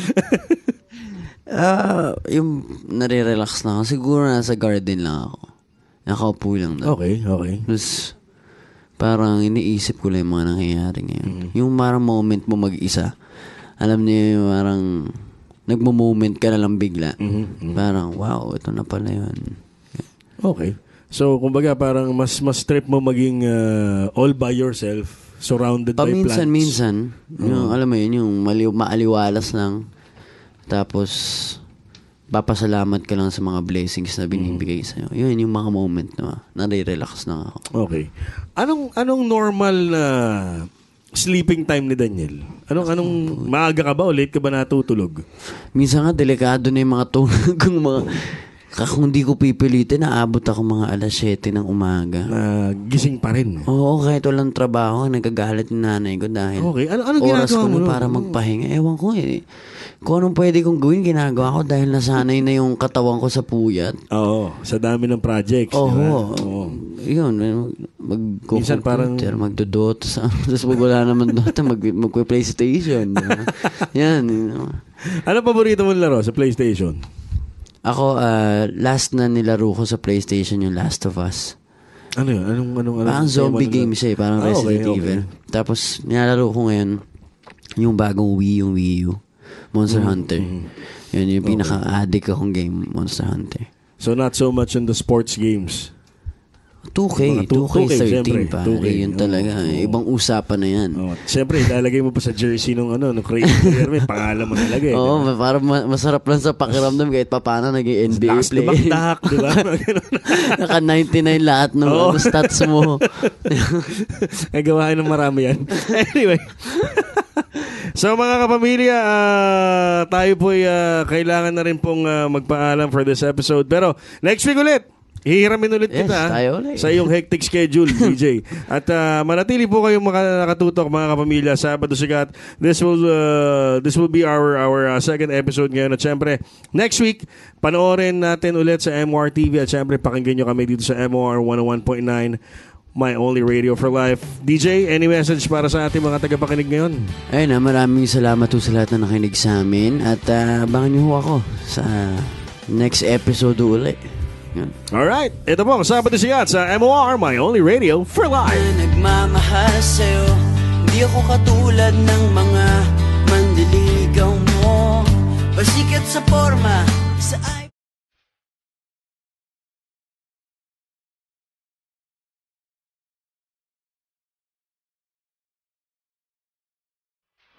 Yung nare-relax na ako, siguro nasa garden lang ako. Nakaupo lang na. Okay. Tapos, parang iniisip ko lang yung mga nangyayari ngayon. Yung parang moment mo mag-isa. Alam niyo yung parang nagmo-moment ka na lang bigla. Parang, wow, ito na pala yun. Okay. So, kumbaga parang mas trip mo maging all by yourself, surrounded by plants. Minsan. Yung, alam mo yun, yung maaliwalas lang. Tapos, papasalamat ka lang sa mga blessings na binibigay sa'yo. Yun, yung mga moment na nare-relax na ako. Okay. Anong normal na sleeping time ni Daniel? Anong maaga ka ba o late ka ba natutulog? Minsan nga, delikado na yung mga tulog kong mga... Kung hindi ko pipilitin, naabot ako mga 7:00 ng umaga. Gising pa rin. Oo, kahit walang trabaho, nagagalit yung nanay ko dahil okay. Anong oras ginagawa ko mo na para magpahinga. Ewan ko eh. kung anong pwede kong gawin, ginagawa ko dahil nasanay na yung katawan ko sa puyat. Oo, sa dami ng projects. Oo. Diba? Oo. Yun, Minsan parang magdodota sa tapos pag wala naman dota, mag-PlayStation. Yan. Ano paborito mong laro sa PlayStation? Ako, last na nilaro ko sa PlayStation yung Last of Us. Ano yun? Anong parang zombie game siya eh. Parang Resident Evil. Tapos, nilalaro ko ngayon yung bagong Wii U. Monster Hunter. Yun yung pinaka-addict akong game, Monster Hunter. So, not so much in the sports games? 2K 13 pa. 2K. Yun talaga. Ibang usapan na yan. Siyempre, ilalagay mo pa sa jersey nung creative player, may pangalan mo talaga eh. Oo, parang masarap lang sa pakiramdam kahit paano naging NBA play. Lumakdak, di ba? Naka 99 lahat ng stats mo. Nagawain ng marami yan. Anyway. So mga kapamilya, tayo po'y kailangan na rin pong magpaalam for this episode. Pero next week ulit, hihiramin ulit kita sa iyong hectic schedule, DJ. At manatili po kayong nakatutok mga kapamilya. Sabado Sikat. This will be our second episode ngayon. At syempre, next week, panoorin natin ulit sa MOR TV. At syempre, pakinggan nyo kami dito sa MOR 101.9, My Only Radio for Life. DJ, any message para sa ating mga tagapakinig ngayon? Ayun na, maraming salamat po sa lahat na nakinig sa amin. At abangan nyo ako sa next episode ulit. Alright, ito po ang Sabado Sikat sa MOR, My Only Radio for Life. Nagmamahal sa'yo, di ako katulad ng mga mandiligaw mo. Pasikat sa forma, sa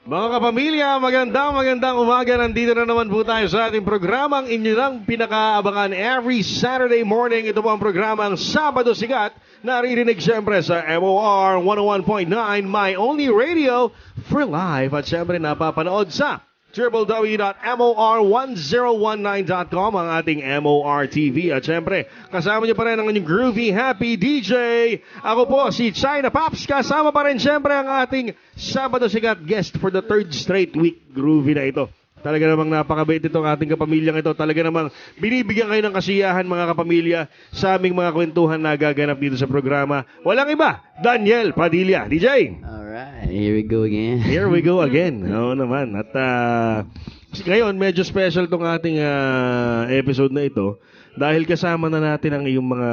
Mga kapamilya, magandang umaga. Nandito na naman po tayo sa ating programang inyo lang pinakaabangan every Saturday morning. Ito po ang programang Sabado Sikat. Naririnig siyempre sa MOR 101.9, My Only Radio for Life. At siyempre napapanood sa www.mor1019.com ang ating MOR TV. At syempre, kasama niyo pa rin ang inyong groovy, happy DJ. Ako po, si China Pops. Kasama pa rin syempre ang ating Sabado Sikat guest for the third straight week. Groovy na ito. Talaga namang napakabait itong ating kapamilyang ito. Talaga namang binibigyan kayo ng kasiyahan mga kapamilya sa aming mga kwentuhan na gaganap dito sa programa. Walang iba, Daniel Padilla. DJ! Alright, here we go again. Here we go again. Oo naman. At ngayon, medyo special tong ating episode na ito dahil kasama na natin ang iyong mga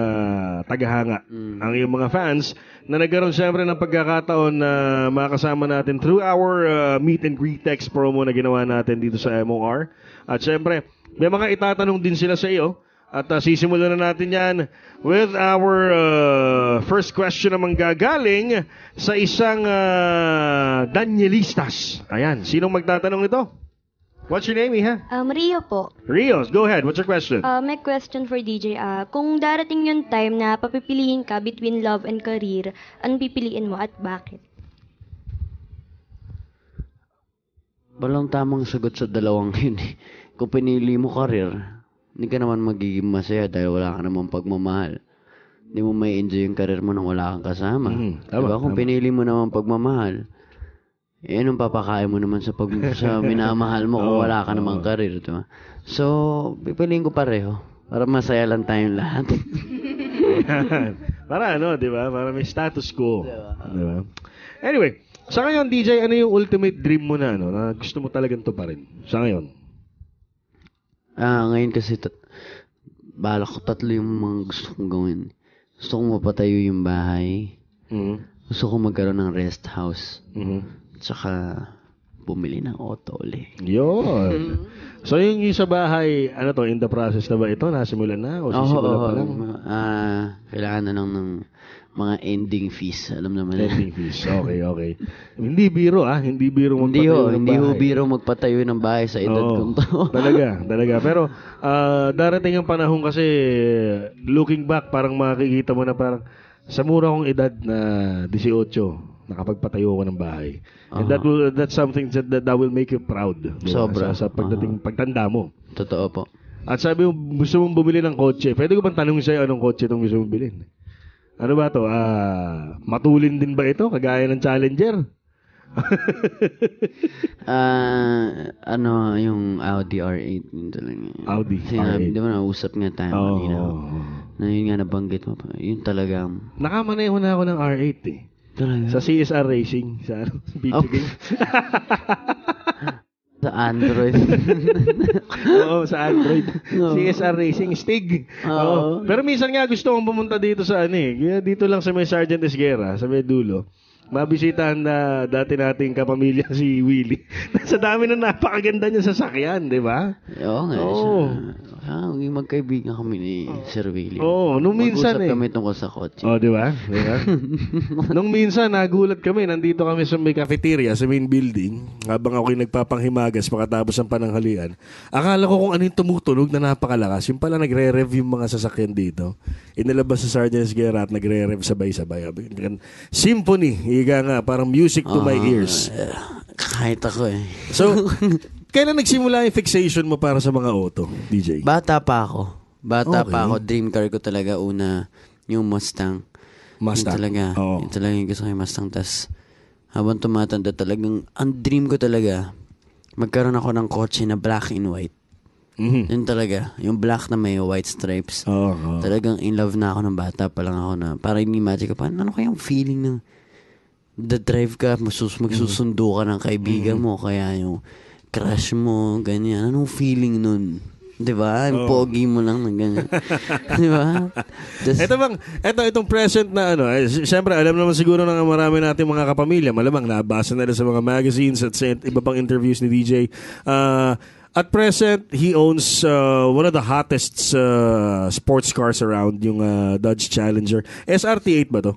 tagahanga, ang iyong mga fans na nagkaroon siyempre ng pagkakataon na makasama natin through our meet and greet text promo na ginawa natin dito sa MOR. At siyempre, may mga itatanong din sila sa iyo. At sisimulan na natin yan with our first question naman gagaling sa isang Danielistas. Ayan, sinong magtatanong ito? What's your name, Iha? Rio po. Rios, go ahead. What's your question? May question for DJ. Kung darating yung time na papipiliin ka between love and career, anong pipiliin mo at bakit? Walang tamang sagot sa dalawang yun eh. Kung pinili mo career, hindi ka naman magiging masaya dahil wala ka namang pagmamahal. Hindi mo may enjoy yung career mo nang wala kang kasama. Diba? Kung pinili mo naman pagmamahal, anong papakain mo naman sa minamahal mo kung wala ka namang career, diba? So, pipiliin ko pareho. Para masaya lang tayong lahat. Para diba? Para may status quo. Diba? Anyway, sa ngayon, DJ, ano yung ultimate dream mo na, na gusto mo talagang to pa rin? Sa ngayon? Ngayon kasi, balak ko 3 yung mga gusto kong gawin. Gusto kong mapatayo yung bahay. Gusto kong magkaroon ng rest house. Tsaka, bumili ng auto ulit. Yun. So, yung sa bahay, in the process na ba ito? Nasimulan na? O sisimulan pa lang? Kailangan na lang ng mga ending fees. Alam naman na. Ending fees. Okay. Hindi biro, Hindi biro magpatayo ng bahay. Hindi biro magpatayo ng bahay sa edad kong to. Talaga. Pero, darating ang panahon kasi, looking back, parang makikita mo na parang, sa mura kong edad na 18, nakapagpatayo ko ng bahay. And that's something that will make you proud. Diba? Sobra. Sa pagtanda mo. Totoo po. At sabi mo, gusto mong bumili ng kotse. Pwede ko bang tanongin sa'yo anong kotse itong gusto mong bilhin? Ano ba to? Matulin din ba ito? Kagaya ng Challenger? Yung Audi R8 yun talaga. Audi R8. Di ba nausap nga tayo kanina. Na yun nga nabanggit mo pa. Yun talaga. Nakamaneho na ako ng R8 eh. Talaga. Sa CSR Racing. Sa video game. Sa Android. Oo, sa Android. CSR Racing. Stig. Oo. Pero minsan nga gusto kong pumunta dito sa dito lang sa may Sergeant Esguerra, sa may dulo. Mabisitahan na dati nating kapamilya si Willie. Sa dami na napakaganda niya sasakyan, di ba? Oo nga. Magkaibigan kami ni Sir Willie. Nung minsan Mag-usap kami tungkol sa kotse. di ba? Nung minsan, nagulat kami. Nandito kami sa may cafeteria, sa main building. Habang ako'y nagpapanghimagas pagkatapos ng pananghalian. Akala ko kung ano yung tumutunog na napakalakas. Yung pala nagre-rev yung mga sasakyan dito. Inilabas sa Sergeant Esguerra at nagre-rev sabay-sabay. Symphony. Higa nga, parang music to my ears. Kahit ako eh. So, kailan nagsimula yung fixation mo para sa mga auto, DJ? Bata pa ako. Dream car ko talaga una yung Mustang. Yun talaga. Yun talaga yung gusto ko yung Mustang. Tas, habang tumatanda talagang, ang dream ko talaga, magkaroon ako ng kotse na black and white. Mm-hmm. Yun talaga. Yung black na may white stripes. Talagang in love na ako ng bata pa lang ako na, parang inimagine ko pa, ano kayang feeling ng drive ka, magsusundo ka ng kaibigan mo, kaya yung crush mo, ganyan. Anong feeling nun? Diba? Yung pogi mo lang ng ganyan. Diba? Itong present na siyempre, alam naman siguro ng marami natin mga kapamilya, malamang nabasa na rin sa mga magazines at sa iba pang interviews ni DJ. At present, he owns one of the hottest sports cars around, yung Dodge Challenger. SRT8 ba to?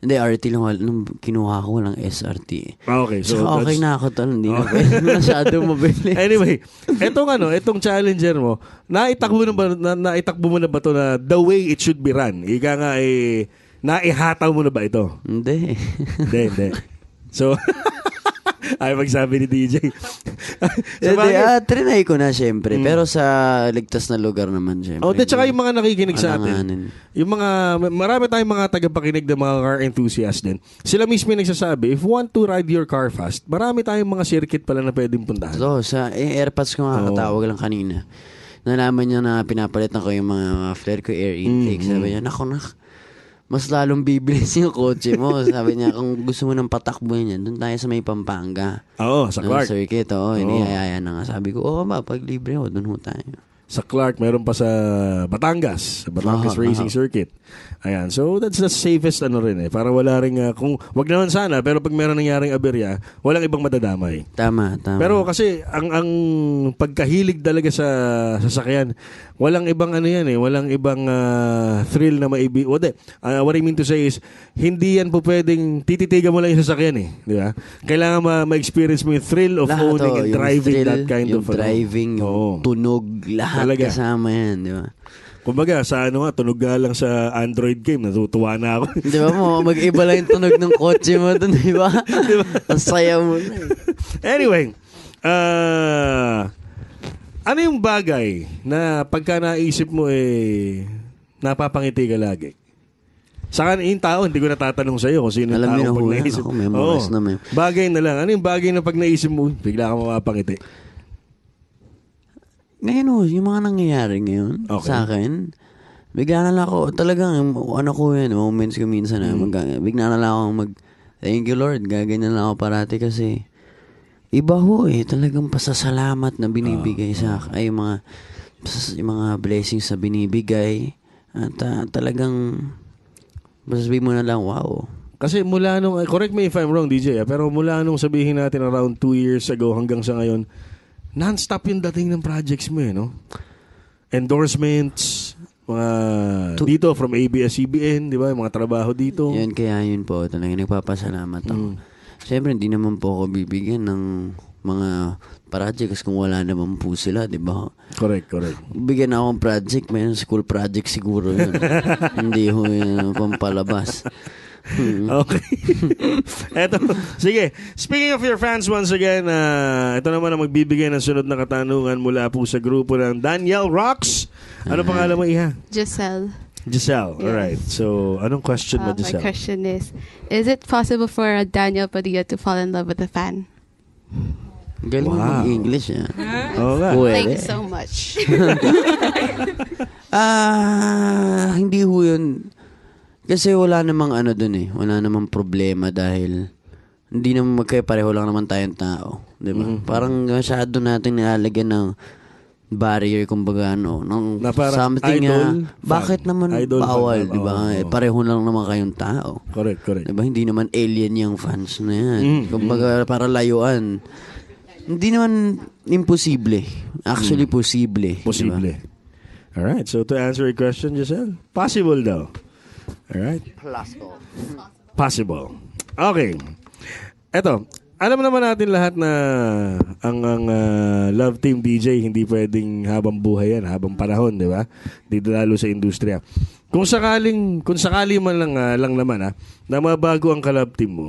Hindi, RT lang. Nung kinuha ko lang SRT. Okay. So, okay na ako tol. Hindi na masyado mabilis. Anyway, itong Challenger mo, naitakbo mo na ba to na the way it should be run? Ika nga naihataw mo na ba ito? Hindi. Hindi. So, ay magsabi ni DJ. Trinay ko na syempre. Pero sa ligtas na lugar naman syempre. Tsaka yung mga nakikinig sa atin. Yung marami tayong mga tagapakinig na mga car enthusiasts din. Sila mismo yung nagsasabi, if you want to ride your car fast, marami tayong mga circuit pala na pwedeng puntahan. So, sa AirPods ko makakatawag lang kanina. Nalaman niya na pinapalitan ko yung mga flare ko air intake. Sabi niya, mas lalong bibilis yung kotse mo. Sabi niya, kung gusto mo ng patakbuhin yan, doon tayo sa may Pampanga. Sa Clark. Circuit, inihayaya na nga. Sabi ko, pag libre ho, doon ho tayo. Sa Clark, meron pa sa Batangas. Sa Batangas Racing Circuit. Ayan. So, that's the safest para wala rin, kung wag naman sana, pero pag meron nangyaring aberya, walang ibang madadamay. Tama. Pero kasi, ang pagkahilig talaga sa sasakyan, walang ibang walang ibang thrill na maibi. What I mean to say is, hindi yan po pwedeng tititigan mo lang yung sasakyan Di ba? Kailangan ma-experience mo yung thrill of lahat, owning and driving that kind of... Yung driving, yung tunog, lahat talaga. Kasama yan, di ba? Kumbaga, tunog nga lang sa Android game, natutuwa na ako. Di ba mag-iba lang yung tunog ng kotse mo doon, di ba? Ang saya mo na. Anyway, ano yung bagay na pagka naisip mo napapangiti ka lagi? Saka yung tao, hindi ko natatanong sa'yo kung sino yung tao pag naisip. Ako, memories na may. Bagay na lang. Ano yung bagay na pag naisip mo, bigla ka mapapangiti? Ngayon yung mga nangyayari ngayon sa akin, bigla na lang ako, talagang moments ko minsan bigla na lang ako thank you Lord, gaganyan lang ako parati kasi iba talagang pasasalamat na binibigay sa akin, yung mga blessings na binibigay at talagang masasabi mo na lang, wow. Kasi mula nung, correct me if I'm wrong DJ, pero mula nung sabihin natin around 2 years ago hanggang sa ngayon, non-stop yung dating ng projects mo no? Endorsements, mga dito from ABS-CBN, di ba? Mga trabaho dito. Yun po, talaga nagpapasalamat ako. Siyempre, hindi naman po ako bibigyan ng mga projects kung wala naman po sila, di ba? Correct. Bigyan akong project, may school project siguro yun. Hindi ho yun pampalabas. Okay. Sige. Speaking of your fans once again, ito naman ang magbibigay ng sunod na katanungan mula po sa grupo ng Danielle Rocks. Ano pangalan mo, Iha? Giselle. Giselle, alright. So, anong question mo, My Giselle? question is it possible for Daniel Padilla to fall in love with a fan? Galing mo Wow. mag-English, Oo nga. Thank you Pwede. so much. Hindi ho yun. Kasi wala namang ano dun eh. Wala namang problema dahil hindi naman magkaya-pareho lang naman tayong tao. Diba? Parang masyado natin nilalagyan ng barrier, kumbaga, ng Na parang something idol, bakit fan. naman Idol, bawal, fan. diba? Oo. Eh, pareho lang naman kayong tao. Correct. Diba? Hindi naman alien yung fans na yan. Kumbaga, para layuan. Hindi naman imposible. Actually, posible. Posible. Alright, so to answer your question, Giselle, possible daw. Alright? Possible. Okay. Eto, alam naman natin lahat na ang Love Team DJ hindi pwedeng habang buhay yan, habang panahon, di ba? Dito lalo sa industriya. Kung sakali man lang naman na mabago ang ka-Love Team mo,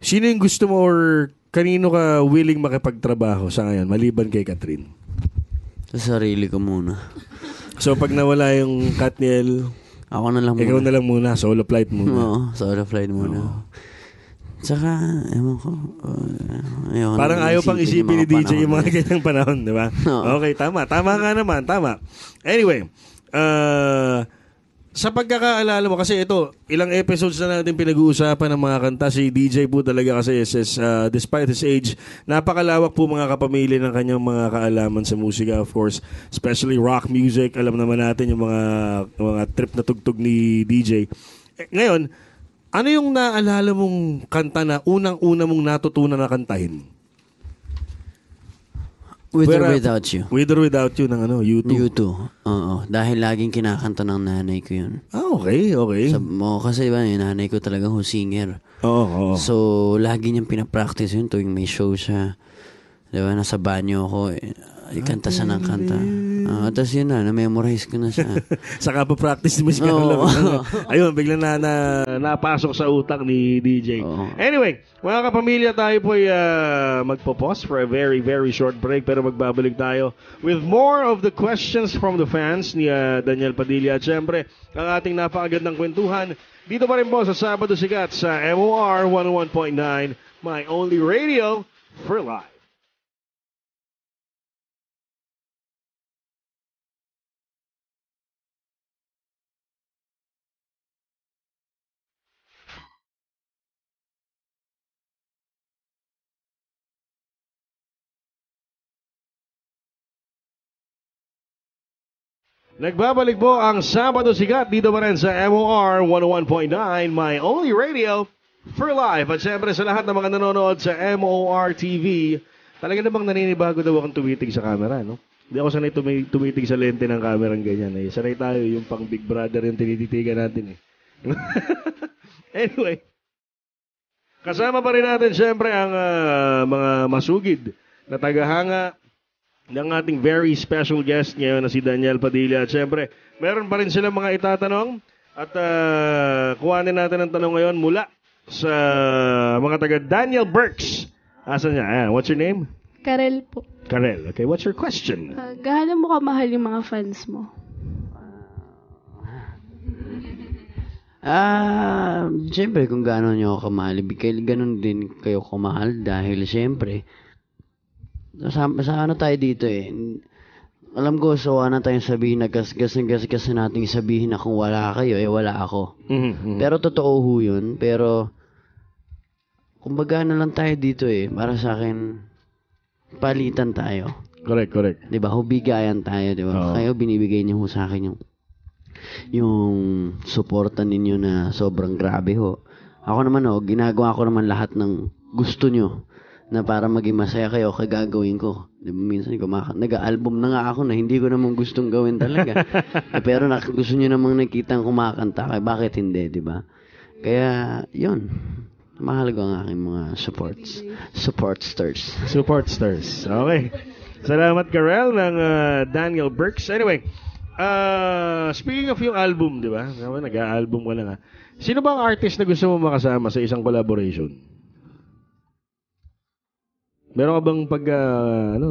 sino yung gusto mo or kanino ka willing makipagtrabaho sa ngayon maliban kay Catherine? Sa sarili ko muna. So pag nawala yung Katniel, Ako na lang ikaw muna. na lang muna, solo flight muna. Oo, solo flight muna. Tsaka, ewan ko. Ayoko Parang na ayaw pang isipin ni DJ yung mga panahon ganyang panahon, di ba? Oo. Okay, tama. Tama ka naman, tama. Anyway, sa pagkakaalala mo, kasi ito, ilang episodes na natin pinag-uusapan ng mga kanta. Si DJ po talaga kasi despite his age, napakalawak po mga kapamilya ng kanyang mga kaalaman sa musika, of course. Especially rock music. Alam naman natin yung mga trip na tugtog ni DJ. Ngayon, ano yung naalala mong kanta na unang-una mong natutunan na kantahin? With or Where, without you. With or without you ng U2. U2. Oo. Dahil laging kinakanta ng nanay ko yun. Okay. Kasi diba, yung nanay ko talaga singer. Oo. So, lagi niyang pinapractice yun tuwing may show siya. Diba, nasa banyo ako. Kanta siya ng kanta. Tapos yun na-memorize ko na siya. Saka pa practice mo siya. Oo. Ayun, biglang napasok sa utak ni DJ. Oo. Anyway, mga kapamilya, tayo po ay magpo-pause for a very, very short break. Pero magbabalik tayo with more of the questions from the fans ni Daniel Padilla. At syempre, ang ating napakagandang kwentuhan. Dito pa rin po sa Sabado Sikat sa MOR 101.9, My Only Radio for Life. Nagbabalik po ang Sabado Sikat dito pa rin sa MOR 101.9, My Only Radio for Life. At syempre sa lahat ng mga nanonood sa MOR TV, talaga namang naninibago daw akong tumitig sa camera, no? Hindi ako sanay tumitig sa lente ng camera ng ganyan. Eh. Sanay tayo yung pang Big Brother yung tinititigan natin. Eh. Anyway, kasama pa rin natin syempre ang mga masugid na tagahanga ng ating very special guest ngayon na si Daniel Padilla. At syempre, meron pa rin silang mga itatanong at kuhanin natin ang tanong ngayon mula sa mga taga Daniel Burks. Asan niya? Ayan, what's your name? Karel po. Karel. Okay, what's your question? Gaano mo kamahal yung mga fans mo? Siyempre, kung gaano nyo ako kamahal, ganun din kayo kamahal dahil siyempre, sa ano tayo dito eh. Alam ko, sawa na tayong sabihin na gas nating sabihin na kung wala kayo, wala ako. Mm-hmm. Pero totoo ho yun. Pero, kumbaga na lang tayo dito eh. Para sa akin, palitan tayo. Correct. Diba? Hubigayan tayo, diba? Oo. Kayo, binibigay niyo ho sa akin yung suporta ninyo na sobrang grabe ho. Ako naman ginagawa ko naman lahat ng gusto nyo na para maging masaya kayo, kagagawin ko. Diba, minsan nag-album na nga ako na hindi ko naman gustong gawin talaga. Pero gusto nyo namang nakitang kumakanta, kaya bakit hindi, diba? Kaya, yun. Mahal ko ang aking mga supporters. Supportsters. Okay. Salamat, Karel, ng Daniel Burks. Anyway, speaking of yung album, di ba? Nag-album ka na nga. Sino bang artist na gusto mo makasama sa isang collaboration? Meron ka bang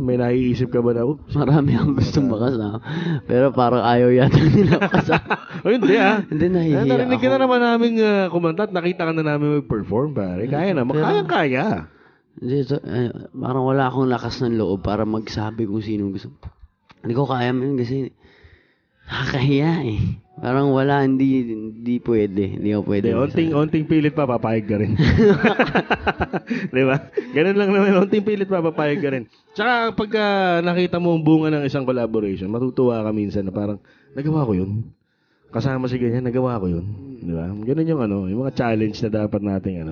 may naiisip ka ba na, Marami akong gustong makasama. Pero parang ayaw yata nila kasama. hindi Hindi, nahihiya narinig ka ako. na naman namin kumanta at nakita ka na namin mag-perform, pare. Kaya na, kaya. Hindi, parang wala akong lakas ng loob para magsabi kung sino gusto. Hindi ko kaya man kasi nakakahiya eh. Parang wala, hindi pwede. Hindi ako pwede. Onting pilit pa, papayag ka rin. Di ba? Ganun lang naman, onting pilit pa, papayag ka rin. Tsaka pagka nakita mo ang bunga ng isang collaboration, matutuwa ka minsan na parang, nagawa ko yun. Kasama si ganyan, nagawa ko yun. Di ba? Ganun yung mga challenge na dapat nating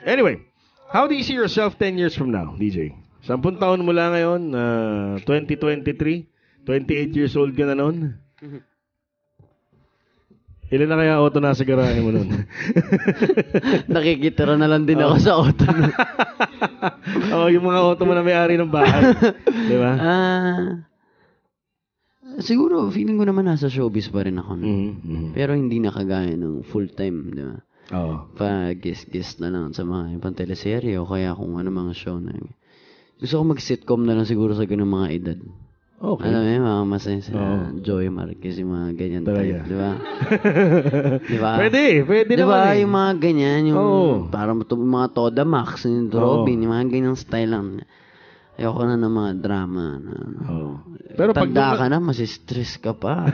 Anyway, how do you see yourself 10 years from now, DJ? 10 taon mula ngayon, 2023, 28 years old ka na noon. Ilan na kaya auto nasa garahe mo nun? Nakikitira na lang din ako sa auto. Yung mga auto mo na may-ari ng bahay. Di ba? Siguro, feeling ko naman nasa showbiz pa rin ako. Pero hindi na kagaya ng full-time, di ba? Oo. Pa-guest na lang sa mga ibang teleserye o kaya kung ano mga show na. Gusto ko mag-sitcom na lang siguro sa ganung mga edad. Okay. Alam mo yun, mga masaya sa Joey Marquez, yung mga ganyan type, di ba? Di ba? Pwede di naman ba, yung mga ganyan, yung parang yung mga Toda Max, yung Robin, yung mga ganyang style lang. Ayoko na ng mga drama. Pero tanda ka na, masistress ka pa.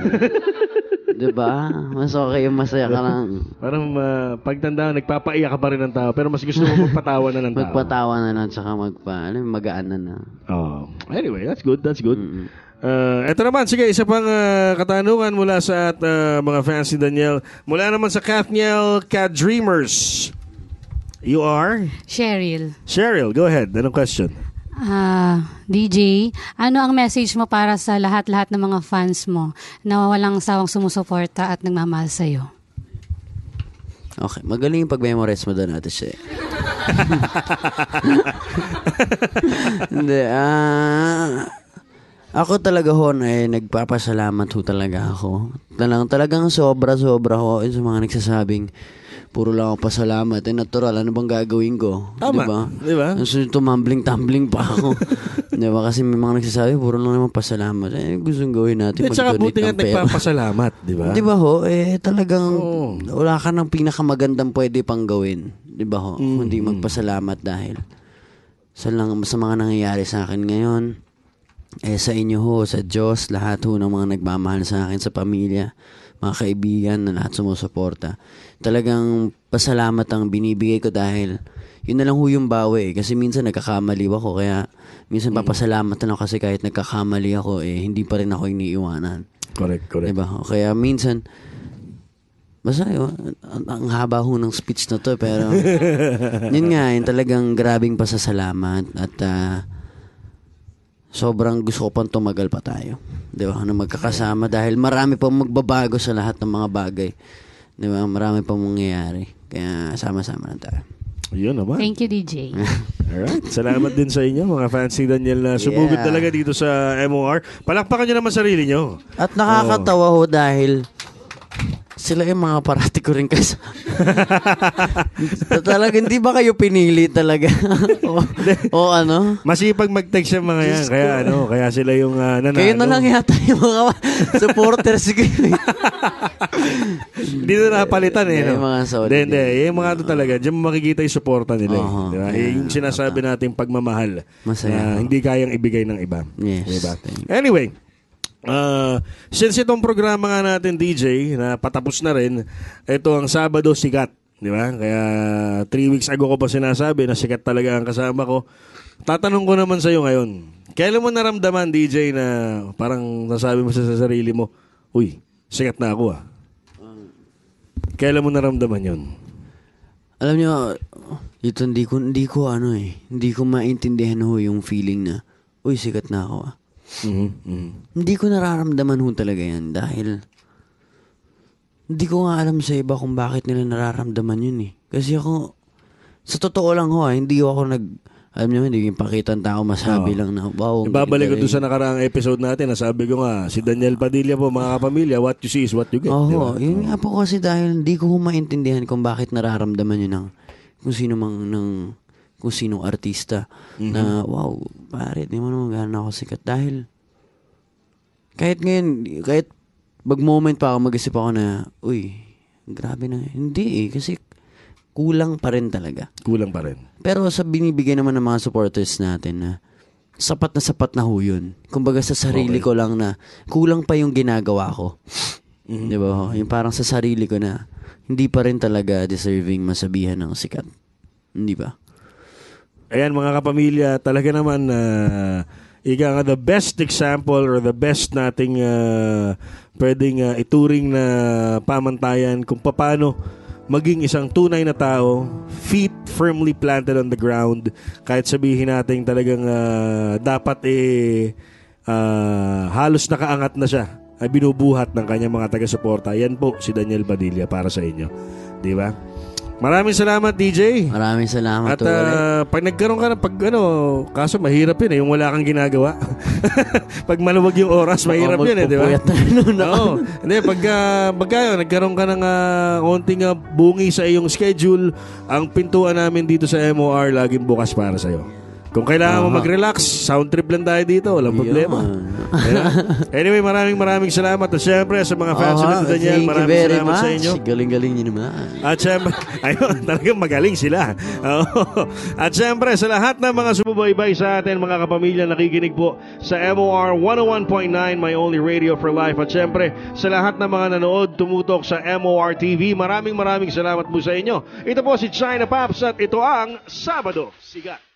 Di ba? Mas okay yung masaya ka lang. Parang pagtanda, nagpapaiyak ka pa rin ng tao, pero mas gusto mo magpatawa na ng tao. Magpatawa na lang, tsaka magaan na. Anyway, that's good. Ito naman, sige, isa pang katanungan mula sa mga fans ni Daniel. Mula naman sa Kathniel Ka-Dreamers. You are? Cheryl, Go ahead. Anong question? DJ, ano ang message mo para sa lahat-lahat ng mga fans mo na walang sawang sumusuporta at nagmamahal sa'yo? Okay, magaling yung pag-memorize mo doon natin siya. Hindi, ako talaga nagpapasalamat ho talaga ako. Talagang sobra-sobra ho sa mga nagsasabing puro lang ako pasalamat. Natural, ano bang gagawin ko? Tama, di ba? Tumambling-tumbling pa ako. Di ba? Kasi may mga nagsasabi, puro lang naman pasalamat. Gustong gawin natin mag-donate buti nga nagpapasalamat, di ba? Di ba ho? Talagang wala ka ng pinakamagandang pwede pang gawin. Di ba ho? Hindi magpasalamat dahil sa mga nangyayari sa akin ngayon. Sa inyo ho, sa Diyos, lahat ho ng mga nagmamahal sa akin, sa pamilya, mga kaibigan na lahat sumusuporta. Talagang pasalamat ang binibigay ko dahil yun na lang ho yung bawi. Kasi minsan nagkakamali ako, kaya minsan papasalamat na lang kasi kahit nagkakamali ako, hindi pa rin ako iniiwanan. Correct. Diba? Kaya minsan, basta yun, ang haba ho ng speech na to, pero yun nga, yun talagang grabing pasasalamat at sobrang gusto ko pang tumagal pa tayo. Di ba? Na magkakasama dahil marami pang magbabago sa lahat ng mga bagay. Di ba? Marami pang mangyayari. Kaya sama-sama lang tayo. Yun naman. Thank you, DJ. Alright. Salamat din sa inyo, mga fans ni Daniel na sumugod talaga dito sa MOR. Palakpakan nyo naman sarili nyo. At nakakatawa ho dahil sila yung mga parati ko rin kasi. Talaga, hindi ba kayo pinili talaga? o ano? Masipag mag-text yung mga yan. Kaya sila yung nanalo. Kayo na lang yata yung mga supporters ko. Hindi na napalitan Yung mga solid. Hindi. Yung mga talaga, diyan makikita yung suporta nila. Diba? Yung sinasabi nating pagmamahal. Masaya. Na hindi kayang ibigay ng iba. Yes. Diba? Anyway, since itong programa nga natin, DJ, na patapos na rin, ito ang Sabado Sikat, di ba? Kaya 3 weeks ago ko pa sinasabi na sikat talaga ang kasama ko. Tatanong ko naman sa'yo ngayon, kailan mo naramdaman, DJ, na parang nasabi mo sa sarili mo, uy, sikat na ako Kailan mo naramdaman yun? Alam nyo, ito hindi ko maintindihan ho yung feeling na, uy, sikat na ako Hindi ko nararamdaman ho talaga yan dahil hindi ko nga alam sa iba kung bakit nila nararamdaman yun Kasi ako, sa totoo lang hindi ako alam niyo, hindi yung pakitang tao masabi lang na, wow. Ibabalik ko doon sa nakaraang episode natin, nasabi ko nga, si Daniel Padilla po, mga kapamilya, what you see is what you get. Diba? Yun nga po kasi dahil hindi ko maintindihan kung bakit nararamdaman yun kung sino mang kung sinong artista na, wow, pare, di mo naman gano'n ako sikat. Dahil, kahit ngayon, kahit mag-moment pa ako, mag-isip ako na, uy, grabe na. Hindi kasi kulang pa rin talaga. Kulang pa rin. Pero sa binibigay naman ng mga supporters natin na sapat na ho yun. Kumbaga sa sarili ko lang na kulang pa yung ginagawa ko. Di ba? Yung parang sa sarili ko na hindi pa rin talaga deserving masabihan ng sikat. Hindi ba? Ayan mga kapamilya, talaga naman ika nga the best example or the best nating pwedeng ituring na pamantayan kung paano maging isang tunay na tao, feet firmly planted on the ground, kahit sabihin natin talagang dapat halos nakaangat na siya ay binubuhat ng kanyang mga taga-suporta. Yan po si Daniel Padilla para sa inyo. Di ba? Maraming salamat, DJ. Maraming salamat. At pag nagkaroon ka na, kaso mahirap yun yung wala kang ginagawa. Pag maluwag yung oras, mahirap yun di ba? Oo. Hindi, pagka nagkaroon ka ng konting bungi sa iyong schedule, ang pintuan namin dito sa MOR laging bukas para sa'yo. Kung kailangan mo mag-relax, sound trip lang tayo dito, walang problema. Anyway, maraming salamat. At syempre, sa mga fans ni Daniel, maraming salamat sa inyo. Galing-galing nyo naman. At syempre, ayun, talagang magaling sila. At syempre, sa lahat ng mga sumubaybay sa atin, mga kapamilya, nakikinig po sa MOR 101.9, My Only Radio for Life. At syempre, sa lahat ng mga nanood, tumutok sa MOR TV, maraming salamat po sa inyo. Ito po si China Pops at ito ang Sabado Sikat.